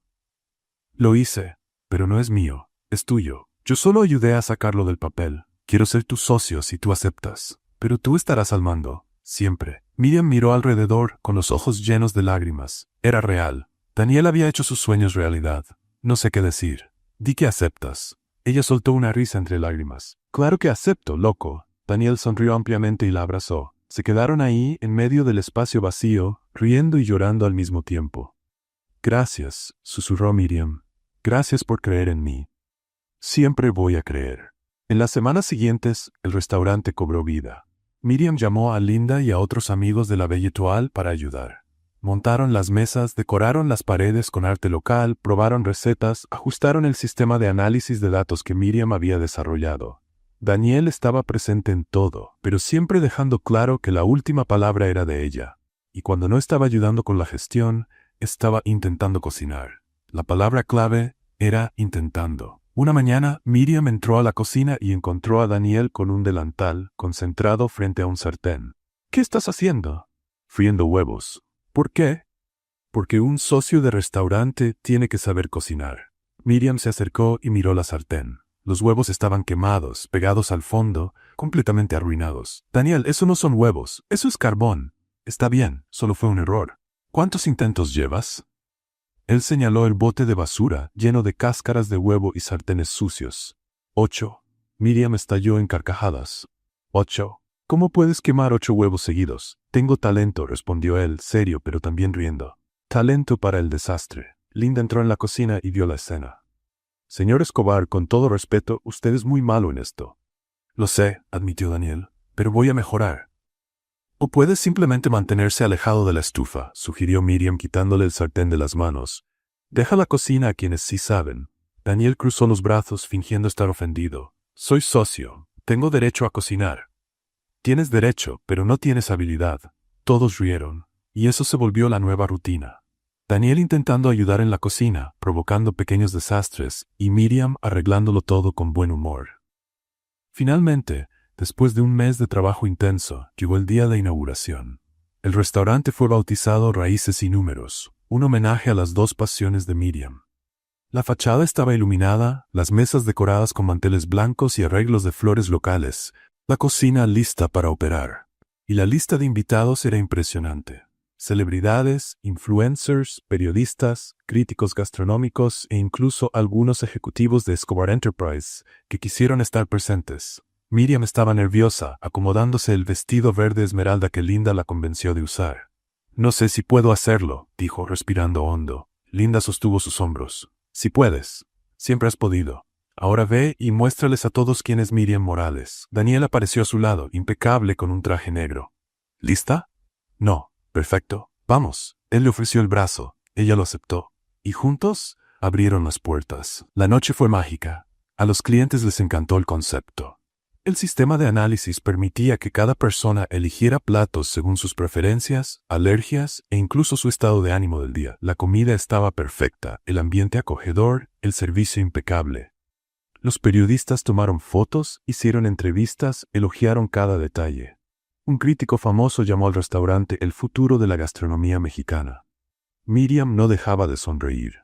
«Lo hice, pero no es mío, es tuyo. Yo solo ayudé a sacarlo del papel. Quiero ser tu socio si tú aceptas. Pero tú estarás al mando, siempre». Miriam miró alrededor con los ojos llenos de lágrimas. Era real. Daniel había hecho sus sueños realidad. «No sé qué decir». «Di que aceptas». Ella soltó una risa entre lágrimas. «Claro que acepto, loco». Daniel sonrió ampliamente y la abrazó. Se quedaron ahí, en medio del espacio vacío, riendo y llorando al mismo tiempo. «Gracias», susurró Miriam. «Gracias por creer en mí». «Siempre voy a creer». En las semanas siguientes, el restaurante cobró vida. Miriam llamó a Linda y a otros amigos de la Belle Étoile para ayudar. Montaron las mesas, decoraron las paredes con arte local, probaron recetas, ajustaron el sistema de análisis de datos que Miriam había desarrollado. Daniel estaba presente en todo, pero siempre dejando claro que la última palabra era de ella. Y cuando no estaba ayudando con la gestión, estaba intentando cocinar. La palabra clave era intentando. Una mañana, Miriam entró a la cocina y encontró a Daniel con un delantal, concentrado frente a un sartén. «¿Qué estás haciendo?». «Friendo huevos». «¿Por qué?». «Porque un socio de restaurante tiene que saber cocinar». Miriam se acercó y miró la sartén. Los huevos estaban quemados, pegados al fondo, completamente arruinados. «Daniel, eso no son huevos, eso es carbón». «Está bien, solo fue un error». «¿Cuántos intentos llevas?». Él señaló el bote de basura, lleno de cáscaras de huevo y sartenes sucios. 8. Miriam estalló en carcajadas. 8. «¿Cómo puedes quemar 8 huevos seguidos?». «Tengo talento», respondió él, serio pero también riendo. «Talento para el desastre». Linda entró en la cocina y vio la escena. «Señor Escobar, con todo respeto, usted es muy malo en esto». «Lo sé», admitió Daniel, «pero voy a mejorar». «O puede simplemente mantenerse alejado de la estufa», sugirió Miriam quitándole el sartén de las manos. «Deja la cocina a quienes sí saben». Daniel cruzó los brazos fingiendo estar ofendido. «Soy socio. Tengo derecho a cocinar». «Tienes derecho, pero no tienes habilidad». Todos rieron, y eso se volvió la nueva rutina. Daniel intentando ayudar en la cocina, provocando pequeños desastres, y Miriam arreglándolo todo con buen humor. Finalmente, después de un mes de trabajo intenso, llegó el día de inauguración. El restaurante fue bautizado Raíces y Números, un homenaje a las 2 pasiones de Miriam. La fachada estaba iluminada, las mesas decoradas con manteles blancos y arreglos de flores locales, la cocina lista para operar. Y la lista de invitados era impresionante. Celebridades, influencers, periodistas, críticos gastronómicos e incluso algunos ejecutivos de Escobar Enterprise que quisieron estar presentes. Miriam estaba nerviosa, acomodándose el vestido verde esmeralda que Linda la convenció de usar. «No sé si puedo hacerlo», dijo respirando hondo. Linda sostuvo sus hombros. «Si puedes. Siempre has podido. Ahora ve y muéstrales a todos quién es Miriam Morales». Daniel apareció a su lado, impecable con un traje negro. «¿Lista?». «No». «Perfecto. Vamos». Él le ofreció el brazo. Ella lo aceptó. Y juntos abrieron las puertas. La noche fue mágica. A los clientes les encantó el concepto. El sistema de análisis permitía que cada persona eligiera platos según sus preferencias, alergias e incluso su estado de ánimo del día. La comida estaba perfecta, el ambiente acogedor, el servicio impecable. Los periodistas tomaron fotos, hicieron entrevistas, elogiaron cada detalle. Un crítico famoso llamó al restaurante el futuro de la gastronomía mexicana. Miriam no dejaba de sonreír.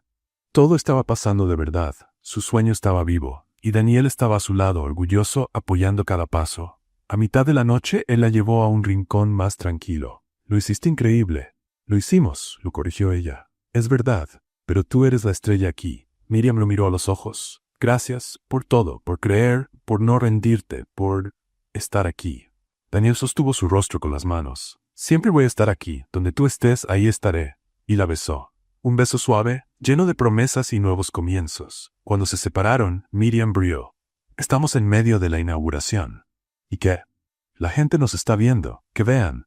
Todo estaba pasando de verdad, su sueño estaba vivo, y Daniel estaba a su lado, orgulloso, apoyando cada paso. A mitad de la noche, él la llevó a un rincón más tranquilo. «Lo hiciste increíble». «Lo hicimos», lo corrigió ella. «Es verdad, pero tú eres la estrella aquí». Miriam lo miró a los ojos. «Gracias por todo, por creer, por no rendirte, por estar aquí». Daniel sostuvo su rostro con las manos. «Siempre voy a estar aquí, donde tú estés, ahí estaré». Y la besó. Un beso suave, lleno de promesas y nuevos comienzos. Cuando se separaron, Miriam rió. «Estamos en medio de la inauguración». «¿Y qué?» «La gente nos está viendo, que vean».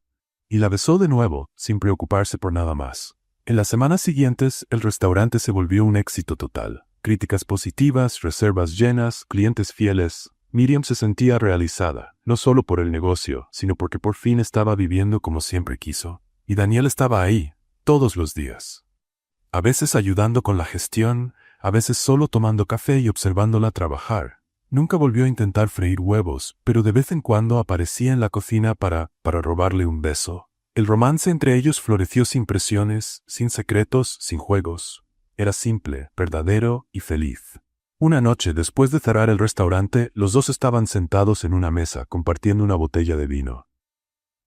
Y la besó de nuevo, sin preocuparse por nada más. En las semanas siguientes, el restaurante se volvió un éxito total. Críticas positivas, reservas llenas, clientes fieles. Miriam se sentía realizada, no solo por el negocio, sino porque por fin estaba viviendo como siempre quiso. Y Daniel estaba ahí, todos los días. A veces ayudando con la gestión, a veces solo tomando café y observándola trabajar. Nunca volvió a intentar freír huevos, pero de vez en cuando aparecía en la cocina para robarle un beso. El romance entre ellos floreció sin presiones, sin secretos, sin juegos. Era simple, verdadero y feliz. Una noche, después de cerrar el restaurante, los dos estaban sentados en una mesa, compartiendo una botella de vino.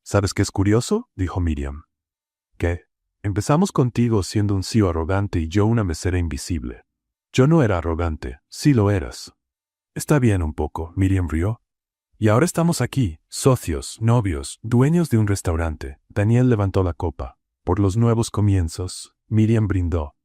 «¿Sabes qué es curioso?», dijo Miriam. «¿Qué?» «Empezamos contigo siendo un CEO arrogante y yo una mesera invisible. Yo no era arrogante, sí lo eras». «Está bien un poco», Miriam rió. «Y ahora estamos aquí, socios, novios, dueños de un restaurante». Daniel levantó la copa. «Por los nuevos comienzos», Miriam brindó.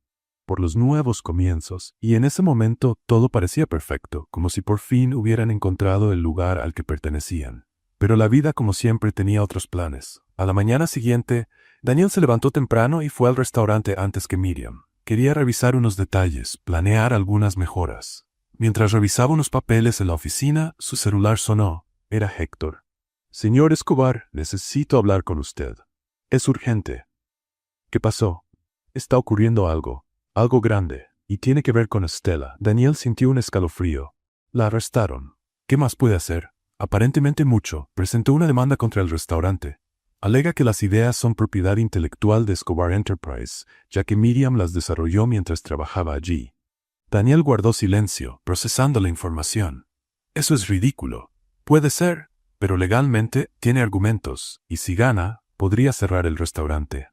«Por los nuevos comienzos», y en ese momento todo parecía perfecto, como si por fin hubieran encontrado el lugar al que pertenecían. Pero la vida, como siempre, tenía otros planes. A la mañana siguiente, Daniel se levantó temprano y fue al restaurante antes que Miriam. Quería revisar unos detalles, planear algunas mejoras. Mientras revisaba unos papeles en la oficina, su celular sonó. Era Héctor. «Señor Escobar, necesito hablar con usted. Es urgente». «¿Qué pasó?» «Está ocurriendo algo. Algo grande, y tiene que ver con Stella». Daniel sintió un escalofrío. «La arrestaron». «¿Qué más puede hacer?» «Aparentemente mucho. Presentó una demanda contra el restaurante. Alega que las ideas son propiedad intelectual de Escobar Enterprise, ya que Miriam las desarrolló mientras trabajaba allí». Daniel guardó silencio, procesando la información. «Eso es ridículo». «Puede ser, pero legalmente tiene argumentos, y si gana, podría cerrar el restaurante».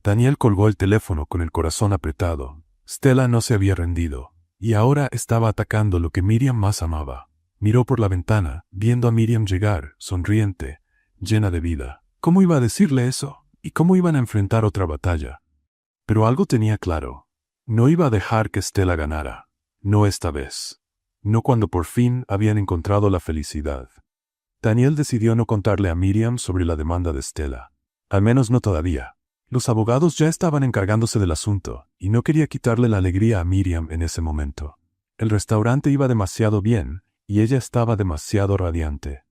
Daniel colgó el teléfono con el corazón apretado. Stella no se había rendido, y ahora estaba atacando lo que Miriam más amaba. Miró por la ventana, viendo a Miriam llegar, sonriente, llena de vida. ¿Cómo iba a decirle eso? ¿Y cómo iban a enfrentar otra batalla? Pero algo tenía claro. No iba a dejar que Stella ganara. No esta vez. No cuando por fin habían encontrado la felicidad. Daniel decidió no contarle a Miriam sobre la demanda de Stella. Al menos no todavía. Los abogados ya estaban encargándose del asunto, y no quería quitarle la alegría a Miriam en ese momento. El restaurante iba demasiado bien, y ella estaba demasiado radiante.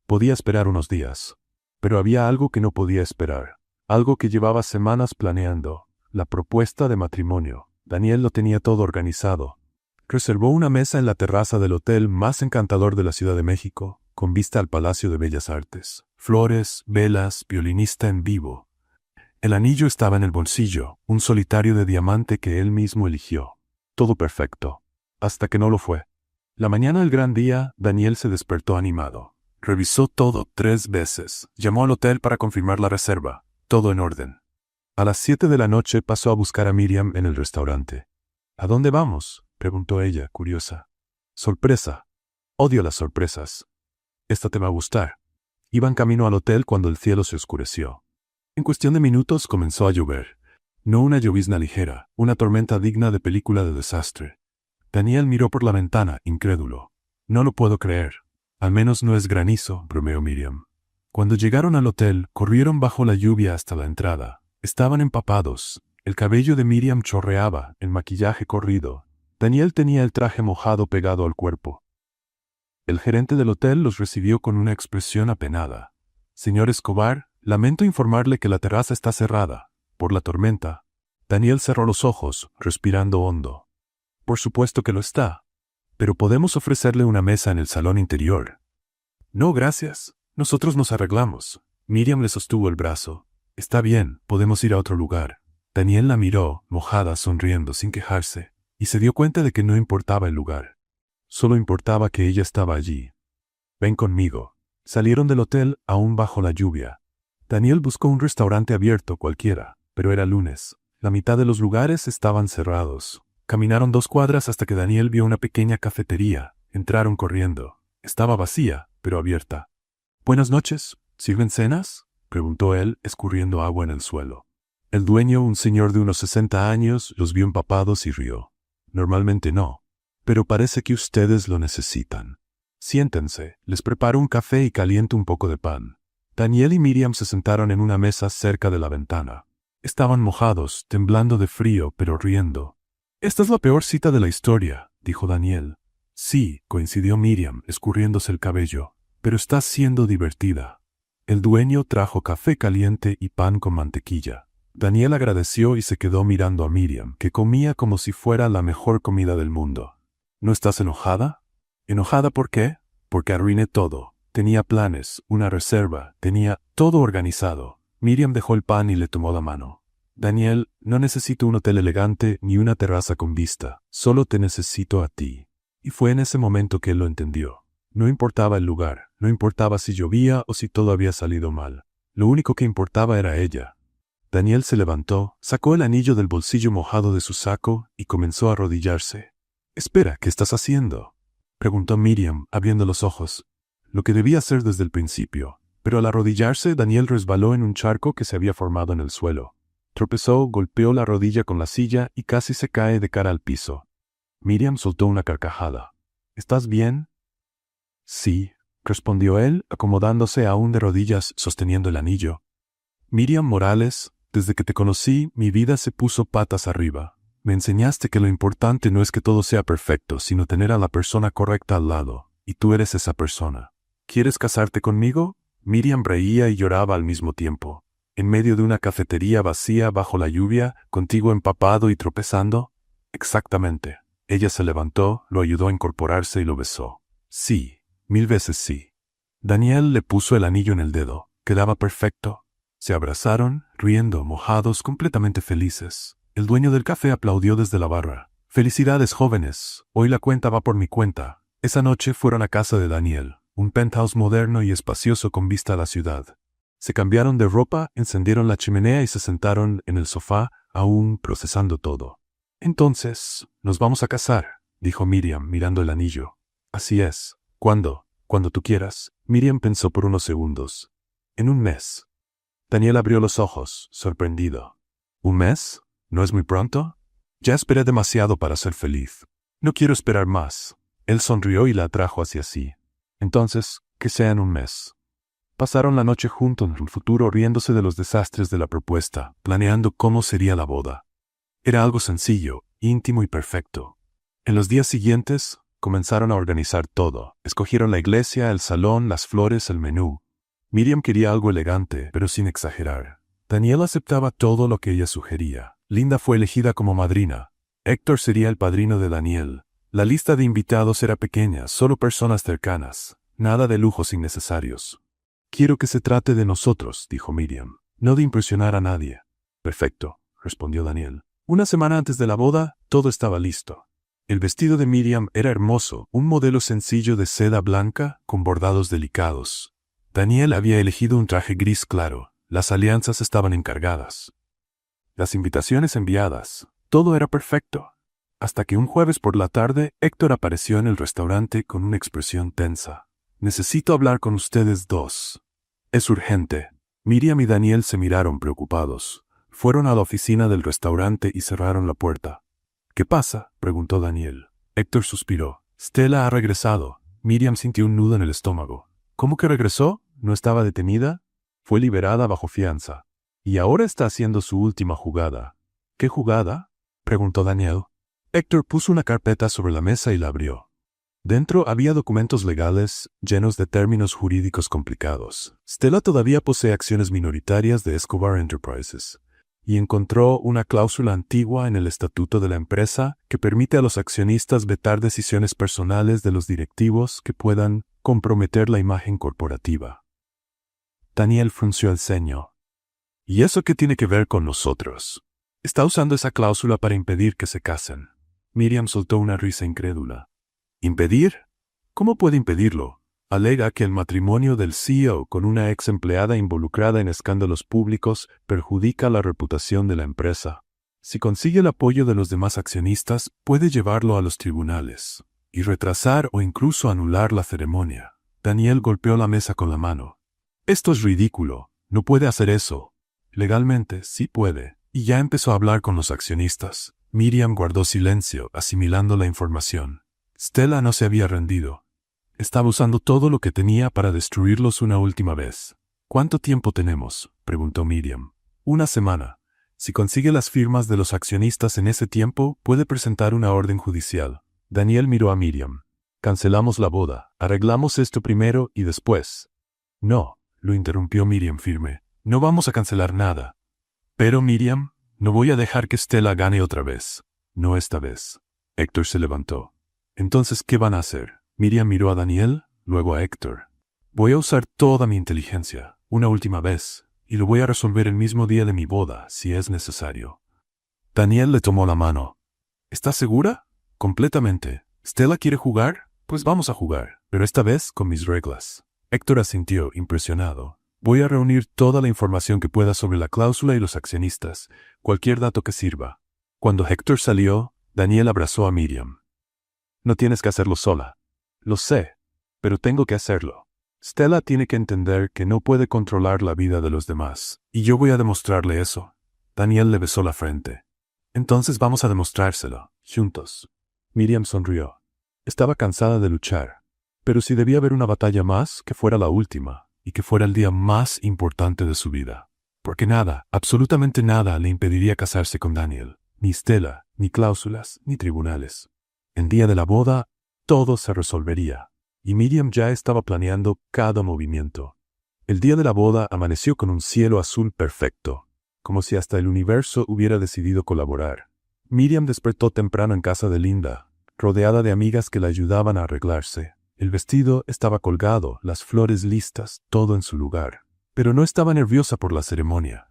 Podía esperar unos días. Pero había algo que no podía esperar. Algo que llevaba semanas planeando. La propuesta de matrimonio. Daniel lo tenía todo organizado. Reservó una mesa en la terraza del hotel más encantador de la Ciudad de México, con vista al Palacio de Bellas Artes. Flores, velas, violinista en vivo. El anillo estaba en el bolsillo, un solitario de diamante que él mismo eligió. Todo perfecto. Hasta que no lo fue. La mañana del gran día, Daniel se despertó animado. Revisó todo 3 veces. Llamó al hotel para confirmar la reserva. Todo en orden. A las 7 de la noche pasó a buscar a Miriam en el restaurante. «¿A dónde vamos?», preguntó ella, curiosa. «Sorpresa. Odio las sorpresas. Esta te va a gustar». Iban camino al hotel cuando el cielo se oscureció. En cuestión de minutos comenzó a llover. No una llovizna ligera, una tormenta digna de película de desastre. Daniel miró por la ventana, incrédulo. «No lo puedo creer. Al menos no es granizo», bromeó Miriam. Cuando llegaron al hotel, corrieron bajo la lluvia hasta la entrada. Estaban empapados. El cabello de Miriam chorreaba, el maquillaje corrido. Daniel tenía el traje mojado pegado al cuerpo. El gerente del hotel los recibió con una expresión apenada. Señor Escobar, lamento informarle que la terraza está cerrada, por la tormenta. Daniel cerró los ojos, respirando hondo. Por supuesto que lo está. Pero podemos ofrecerle una mesa en el salón interior. No, gracias. Nosotros nos arreglamos. Miriam le sostuvo el brazo. Está bien, podemos ir a otro lugar. Daniel la miró, mojada, sonriendo, sin quejarse, y se dio cuenta de que no importaba el lugar. Solo importaba que ella estaba allí. Ven conmigo. Salieron del hotel, aún bajo la lluvia. Daniel buscó un restaurante abierto cualquiera, pero era lunes. La mitad de los lugares estaban cerrados. Caminaron 2 cuadras hasta que Daniel vio una pequeña cafetería. Entraron corriendo. Estaba vacía, pero abierta. Buenas noches. ¿Sirven cenas?, preguntó él, escurriendo agua en el suelo. El dueño, un señor de unos 60 años, los vio empapados y rió. Normalmente no, pero parece que ustedes lo necesitan. Siéntense, les preparo un café y caliento un poco de pan. Daniel y Miriam se sentaron en una mesa cerca de la ventana. Estaban mojados, temblando de frío, pero riendo. Esta es la peor cita de la historia, dijo Daniel. Sí, coincidió Miriam, escurriéndose el cabello, pero está siendo divertida. El dueño trajo café caliente y pan con mantequilla. Daniel agradeció y se quedó mirando a Miriam, que comía como si fuera la mejor comida del mundo. ¿No estás enojada? ¿Enojada por qué? Porque arruiné todo. Tenía planes, una reserva, tenía todo organizado. Miriam dejó el pan y le tomó la mano. Daniel, no necesito un hotel elegante ni una terraza con vista. Solo te necesito a ti. Y fue en ese momento que él lo entendió. No importaba el lugar, no importaba si llovía o si todo había salido mal. Lo único que importaba era ella. Daniel se levantó, sacó el anillo del bolsillo mojado de su saco y comenzó a arrodillarse. «Espera, ¿qué estás haciendo?», preguntó Miriam, abriendo los ojos. Lo que debía hacer desde el principio. Pero al arrodillarse, Daniel resbaló en un charco que se había formado en el suelo. Tropezó, golpeó la rodilla con la silla y casi se cae de cara al piso. Miriam soltó una carcajada. «¿Estás bien?». «Sí», respondió él, acomodándose aún de rodillas sosteniendo el anillo. «Miriam Morales, desde que te conocí, mi vida se puso patas arriba. Me enseñaste que lo importante no es que todo sea perfecto, sino tener a la persona correcta al lado, y tú eres esa persona. ¿Quieres casarte conmigo?». Miriam reía y lloraba al mismo tiempo. «¿En medio de una cafetería vacía bajo la lluvia, contigo empapado y tropezando?». «Exactamente». Ella se levantó, lo ayudó a incorporarse y lo besó. «Sí, 1000 veces sí». Daniel le puso el anillo en el dedo. Quedaba perfecto. Se abrazaron, riendo, mojados, completamente felices. El dueño del café aplaudió desde la barra. «Felicidades, jóvenes. Hoy la cuenta va por mi cuenta». Esa noche fueron a casa de Daniel, un penthouse moderno y espacioso con vista a la ciudad. Se cambiaron de ropa, encendieron la chimenea y se sentaron en el sofá, aún procesando todo. «Entonces, nos vamos a casar», dijo Miriam, mirando el anillo. «Así es. ¿Cuándo?». «Cuando tú quieras». Miriam pensó por unos segundos. «En un mes». Daniel abrió los ojos, sorprendido. «¿Un mes? ¿No es muy pronto?». «Ya esperé demasiado para ser feliz. No quiero esperar más». Él sonrió y la atrajo hacia sí. «Entonces, que sea en un mes». Pasaron la noche juntos en el futuro riéndose de los desastres de la propuesta, planeando cómo sería la boda. Era algo sencillo, íntimo y perfecto. En los días siguientes, comenzaron a organizar todo. Escogieron la iglesia, el salón, las flores, el menú. Miriam quería algo elegante, pero sin exagerar. Daniel aceptaba todo lo que ella sugería. Linda fue elegida como madrina. Héctor sería el padrino de Daniel. La lista de invitados era pequeña, solo personas cercanas. Nada de lujos innecesarios. «Quiero que se trate de nosotros», dijo Miriam. «No de impresionar a nadie». «Perfecto», respondió Daniel. Una semana antes de la boda, todo estaba listo. El vestido de Miriam era hermoso, un modelo sencillo de seda blanca con bordados delicados. Daniel había elegido un traje gris claro. Las alianzas estaban encargadas. Las invitaciones enviadas. Todo era perfecto. Hasta que un jueves por la tarde, Héctor apareció en el restaurante con una expresión tensa. «Necesito hablar con ustedes dos. Es urgente». Miriam y Daniel se miraron preocupados. Fueron a la oficina del restaurante y cerraron la puerta. «¿Qué pasa?», preguntó Daniel. Héctor suspiró. «Stella ha regresado». Miriam sintió un nudo en el estómago. «¿Cómo que regresó? ¿No estaba detenida?». «Fue liberada bajo fianza. Y ahora está haciendo su última jugada». «¿Qué jugada?», preguntó Daniel. Héctor puso una carpeta sobre la mesa y la abrió. Dentro había documentos legales llenos de términos jurídicos complicados. Stella todavía posee acciones minoritarias de Escobar Enterprises y encontró una cláusula antigua en el estatuto de la empresa que permite a los accionistas vetar decisiones personales de los directivos que puedan comprometer la imagen corporativa. Daniel frunció el ceño. ¿Y eso qué tiene que ver con nosotros? Está usando esa cláusula para impedir que se casen. Miriam soltó una risa incrédula. ¿Impedir? ¿Cómo puede impedirlo? Alega que el matrimonio del CEO con una ex empleada involucrada en escándalos públicos perjudica la reputación de la empresa. Si consigue el apoyo de los demás accionistas, puede llevarlo a los tribunales y retrasar o incluso anular la ceremonia. Daniel golpeó la mesa con la mano. Esto es ridículo. No puede hacer eso. Legalmente, sí puede. Y ya empezó a hablar con los accionistas. Miriam guardó silencio, asimilando la información. Stella no se había rendido. Estaba usando todo lo que tenía para destruirlos una última vez. ¿Cuánto tiempo tenemos?, preguntó Miriam. 1 semana. Si consigue las firmas de los accionistas en ese tiempo, puede presentar una orden judicial. Daniel miró a Miriam. Cancelamos la boda. Arreglamos esto primero y después. No, lo interrumpió Miriam firme. No vamos a cancelar nada. Pero Miriam, no voy a dejar que Stella gane otra vez. No esta vez. Héctor se levantó. Entonces, ¿qué van a hacer? Miriam miró a Daniel, luego a Héctor. Voy a usar toda mi inteligencia, una última vez, y lo voy a resolver el mismo día de mi boda, si es necesario. Daniel le tomó la mano. ¿Estás segura? Completamente. ¿Stella quiere jugar? Pues vamos a jugar, pero esta vez con mis reglas. Héctor asintió, impresionado. Voy a reunir toda la información que pueda sobre la cláusula y los accionistas, cualquier dato que sirva. Cuando Héctor salió, Daniel abrazó a Miriam. No tienes que hacerlo sola. Lo sé, pero tengo que hacerlo. Stella tiene que entender que no puede controlar la vida de los demás, y yo voy a demostrarle eso. Daniel le besó la frente. Entonces vamos a demostrárselo, juntos. Miriam sonrió. Estaba cansada de luchar, pero si debía haber una batalla más, que fuera la última, y que fuera el día más importante de su vida. Porque nada, absolutamente nada, le impediría casarse con Daniel. Ni Stella, ni cláusulas, ni tribunales. El día de la boda, todo se resolvería, y Miriam ya estaba planeando cada movimiento. El día de la boda amaneció con un cielo azul perfecto, como si hasta el universo hubiera decidido colaborar. Miriam despertó temprano en casa de Linda, rodeada de amigas que la ayudaban a arreglarse. El vestido estaba colgado, las flores listas, todo en su lugar. Pero no estaba nerviosa por la ceremonia.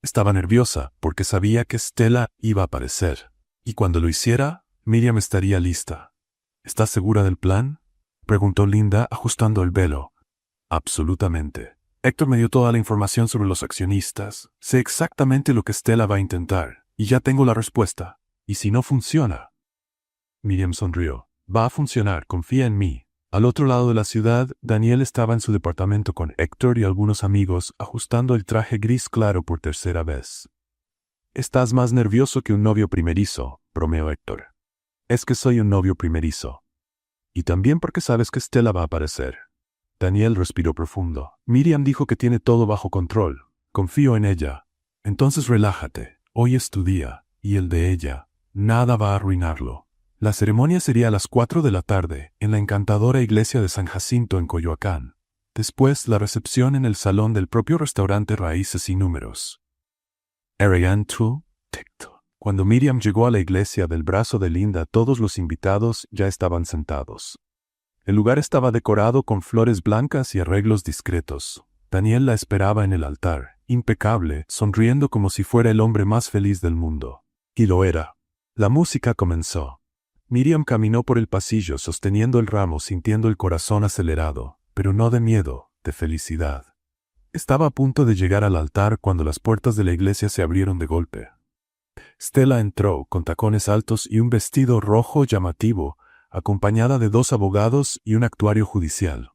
Estaba nerviosa porque sabía que Stella iba a aparecer, y cuando lo hiciera, Miriam estaría lista. ¿Estás segura del plan?, preguntó Linda, ajustando el velo. Absolutamente. Héctor me dio toda la información sobre los accionistas. Sé exactamente lo que Stella va a intentar, y ya tengo la respuesta. ¿Y si no funciona? Miriam sonrió. Va a funcionar, confía en mí. Al otro lado de la ciudad, Daniel estaba en su departamento con Héctor y algunos amigos, ajustando el traje gris claro por tercera vez. Estás más nervioso que un novio primerizo, bromeó Héctor. Es que soy un novio primerizo. Y también porque sabes que Stella va a aparecer. Daniel respiró profundo. Miriam dijo que tiene todo bajo control. Confío en ella. Entonces relájate. Hoy es tu día, y el de ella. Nada va a arruinarlo. La ceremonia sería a las 4 de la tarde, en la encantadora iglesia de San Jacinto en Coyoacán. Después, la recepción en el salón del propio restaurante Raíces y Números. Cuando Miriam llegó a la iglesia del brazo de Linda, todos los invitados ya estaban sentados. El lugar estaba decorado con flores blancas y arreglos discretos. Daniel la esperaba en el altar, impecable, sonriendo como si fuera el hombre más feliz del mundo. Y lo era. La música comenzó. Miriam caminó por el pasillo sosteniendo el ramo, sintiendo el corazón acelerado, pero no de miedo, de felicidad. Estaba a punto de llegar al altar cuando las puertas de la iglesia se abrieron de golpe. Stella entró con tacones altos y un vestido rojo llamativo, acompañada de 2 abogados y un actuario judicial.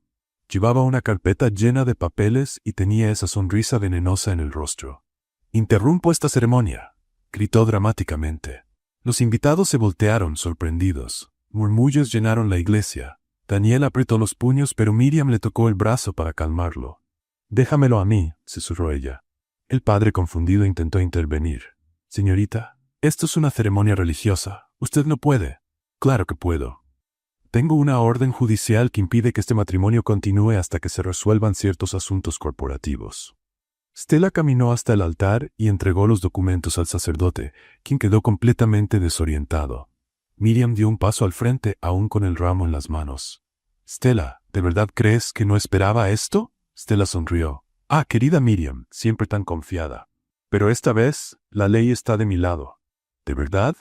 Llevaba una carpeta llena de papeles y tenía esa sonrisa venenosa en el rostro. «Interrumpo esta ceremonia», gritó dramáticamente. Los invitados se voltearon sorprendidos. Murmullos llenaron la iglesia. Daniel apretó los puños, pero Miriam le tocó el brazo para calmarlo. «Déjamelo a mí», susurró ella. El padre confundido intentó intervenir. «Señorita, esto es una ceremonia religiosa. Usted no puede». «Claro que puedo». Tengo una orden judicial que impide que este matrimonio continúe hasta que se resuelvan ciertos asuntos corporativos. Stella caminó hasta el altar y entregó los documentos al sacerdote, quien quedó completamente desorientado. Miriam dio un paso al frente, aún con el ramo en las manos. «Stella, ¿de verdad crees que no esperaba esto?» Stella sonrió. «Ah, querida Miriam, siempre tan confiada. Pero esta vez, la ley está de mi lado». «¿De verdad?»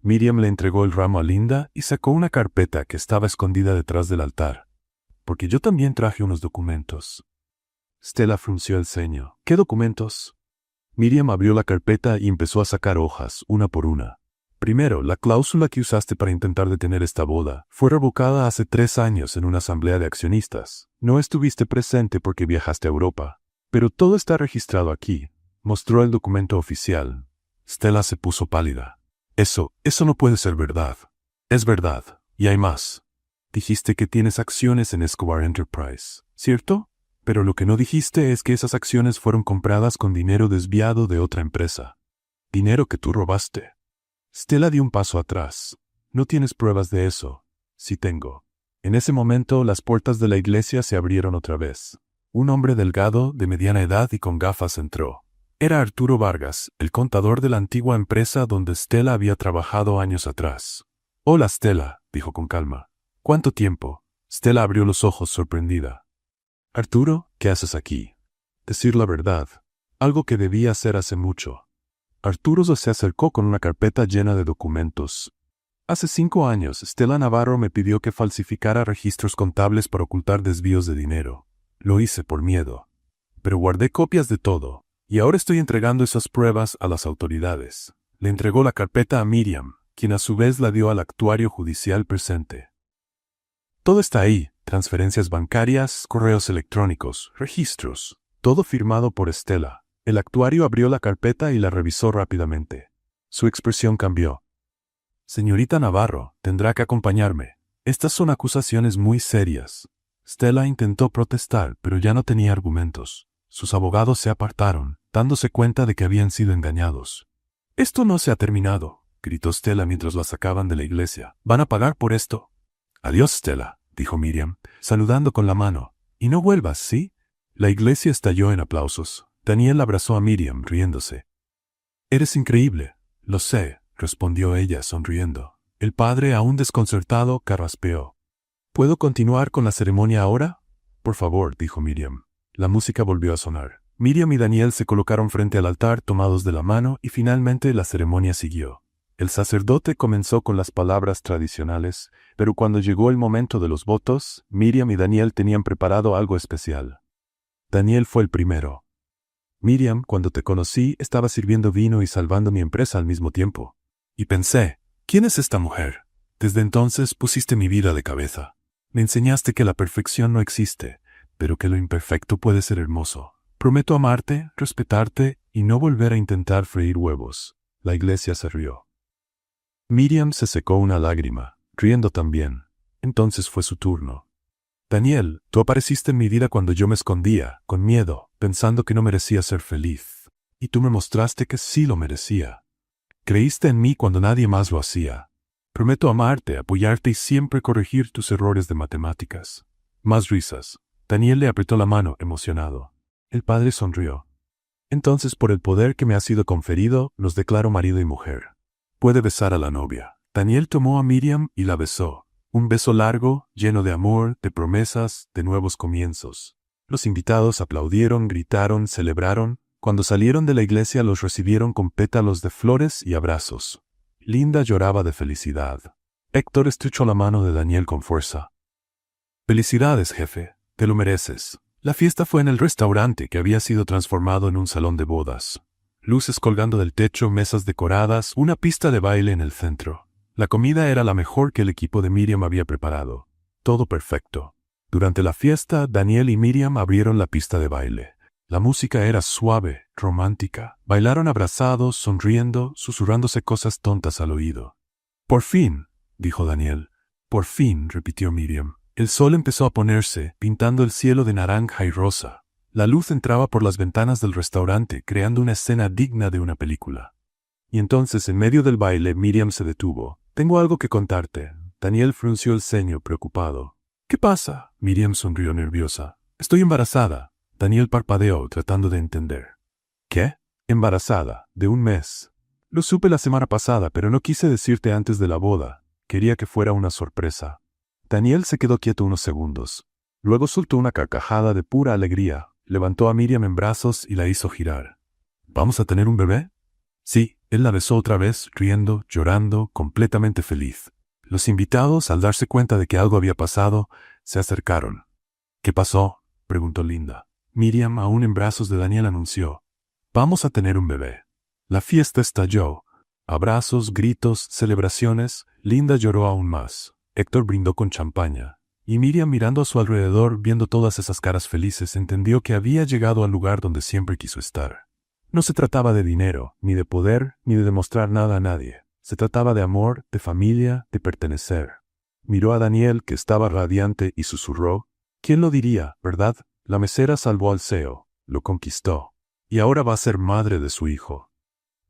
Miriam le entregó el ramo a Linda y sacó una carpeta que estaba escondida detrás del altar. «Porque yo también traje unos documentos». Stella frunció el ceño. «¿Qué documentos?» Miriam abrió la carpeta y empezó a sacar hojas, una por una. «Primero, la cláusula que usaste para intentar detener esta boda fue revocada hace 3 años en una asamblea de accionistas. No estuviste presente porque viajaste a Europa. Pero todo está registrado aquí». Mostró el documento oficial. Stella se puso pálida. Eso no puede ser verdad». «Es verdad, y hay más. Dijiste que tienes acciones en Escobar Enterprise, ¿cierto? Pero lo que no dijiste es que esas acciones fueron compradas con dinero desviado de otra empresa. Dinero que tú robaste». Stella dio un paso atrás. «No tienes pruebas de eso». «Sí tengo». En ese momento, las puertas de la iglesia se abrieron otra vez. Un hombre delgado, de mediana edad y con gafas entró. Era Arturo Vargas, el contador de la antigua empresa donde Stella había trabajado años atrás. «Hola, Stella», dijo con calma. «¿Cuánto tiempo?» Stella abrió los ojos sorprendida. «Arturo, ¿qué haces aquí?» «Decir la verdad. Algo que debía hacer hace mucho». Arturo se acercó con una carpeta llena de documentos. «Hace 5 años, Stella Navarro me pidió que falsificara registros contables para ocultar desvíos de dinero. Lo hice por miedo. Pero guardé copias de todo, y ahora estoy entregando esas pruebas a las autoridades». Le entregó la carpeta a Miriam, quien a su vez la dio al actuario judicial presente. «Todo está ahí. Transferencias bancarias, correos electrónicos, registros, todo firmado por Stella». El actuario abrió la carpeta y la revisó rápidamente. Su expresión cambió. «Señorita Navarro, tendrá que acompañarme. Estas son acusaciones muy serias». Stella intentó protestar, pero ya no tenía argumentos. Sus abogados se apartaron, dándose cuenta de que habían sido engañados. «Esto no se ha terminado», gritó Stella mientras la sacaban de la iglesia. «¿Van a pagar por esto?» «Adiós, Stella», dijo Miriam, saludando con la mano. «Y no vuelvas, ¿sí?» La iglesia estalló en aplausos. Daniel abrazó a Miriam, riéndose. «Eres increíble». «Lo sé», respondió ella, sonriendo. El padre, aún desconcertado, carraspeó. «¿Puedo continuar con la ceremonia ahora?» «Por favor», dijo Miriam. La música volvió a sonar. Miriam y Daniel se colocaron frente al altar tomados de la mano y finalmente la ceremonia siguió. El sacerdote comenzó con las palabras tradicionales, pero cuando llegó el momento de los votos, Miriam y Daniel tenían preparado algo especial. Daniel fue el primero. «Miriam, cuando te conocí, estaba sirviendo vino y salvando mi empresa al mismo tiempo. Y pensé, ¿quién es esta mujer? Desde entonces pusiste mi vida de cabeza. Me enseñaste que la perfección no existe, pero que lo imperfecto puede ser hermoso. Prometo amarte, respetarte y no volver a intentar freír huevos». La iglesia se rió. Miriam se secó una lágrima, riendo también. Entonces fue su turno. «Daniel, tú apareciste en mi vida cuando yo me escondía, con miedo, pensando que no merecía ser feliz. Y tú me mostraste que sí lo merecía. Creíste en mí cuando nadie más lo hacía. Prometo amarte, apoyarte y siempre corregir tus errores de matemáticas». Más risas. Daniel le apretó la mano, emocionado. El padre sonrió. «Entonces, por el poder que me ha sido conferido, los declaro marido y mujer. Puede besar a la novia». Daniel tomó a Miriam y la besó. Un beso largo, lleno de amor, de promesas, de nuevos comienzos. Los invitados aplaudieron, gritaron, celebraron. Cuando salieron de la iglesia los recibieron con pétalos de flores y abrazos. Linda lloraba de felicidad. Héctor estrechó la mano de Daniel con fuerza. «Felicidades, jefe. Te lo mereces». La fiesta fue en el restaurante que había sido transformado en un salón de bodas. Luces colgando del techo, mesas decoradas, una pista de baile en el centro. La comida era la mejor que el equipo de Miriam había preparado. Todo perfecto. Durante la fiesta, Daniel y Miriam abrieron la pista de baile. La música era suave, romántica. Bailaron abrazados, sonriendo, susurrándose cosas tontas al oído. «Por fin», dijo Daniel. «Por fin», repitió Miriam. El sol empezó a ponerse, pintando el cielo de naranja y rosa. La luz entraba por las ventanas del restaurante, creando una escena digna de una película. Y entonces, en medio del baile, Miriam se detuvo. «Tengo algo que contarte». Daniel frunció el ceño, preocupado. ¿Qué pasa? Miriam sonrió nerviosa. Estoy embarazada. Daniel parpadeó, tratando de entender. ¿Qué? Embarazada, de 1 mes. Lo supe la semana pasada, pero no quise decirte antes de la boda. Quería que fuera una sorpresa. Daniel se quedó quieto unos segundos. Luego soltó una carcajada de pura alegría, levantó a Miriam en brazos y la hizo girar. ¿Vamos a tener un bebé? Sí, él la besó otra vez, riendo, llorando, completamente feliz. Los invitados, al darse cuenta de que algo había pasado, se acercaron. ¿Qué pasó?, preguntó Linda. Miriam, aún en brazos de Daniel, anunció. Vamos a tener un bebé. La fiesta estalló. Abrazos, gritos, celebraciones. Linda lloró aún más. Héctor brindó con champaña. Y Miriam, mirando a su alrededor, viendo todas esas caras felices, entendió que había llegado al lugar donde siempre quiso estar. No se trataba de dinero, ni de poder, ni de demostrar nada a nadie. Se trataba de amor, de familia, de pertenecer. Miró a Daniel, que estaba radiante, y susurró. ¿Quién lo diría, verdad? La mesera salvó al CEO, lo conquistó. Y ahora va a ser madre de su hijo.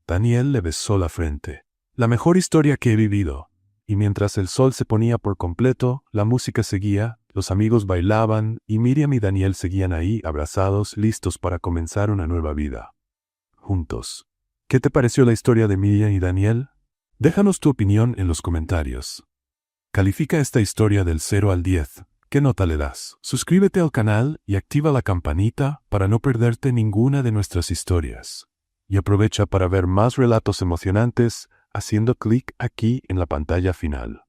Daniel le besó la frente. La mejor historia que he vivido. Y mientras el sol se ponía por completo, la música seguía, los amigos bailaban, y Miriam y Daniel seguían ahí, abrazados, listos para comenzar una nueva vida. Juntos. ¿Qué te pareció la historia de Miriam y Daniel? Déjanos tu opinión en los comentarios. Califica esta historia del 0 al 10. ¿Qué nota le das? Suscríbete al canal y activa la campanita para no perderte ninguna de nuestras historias. Y aprovecha para ver más relatos emocionantes haciendo clic aquí en la pantalla final.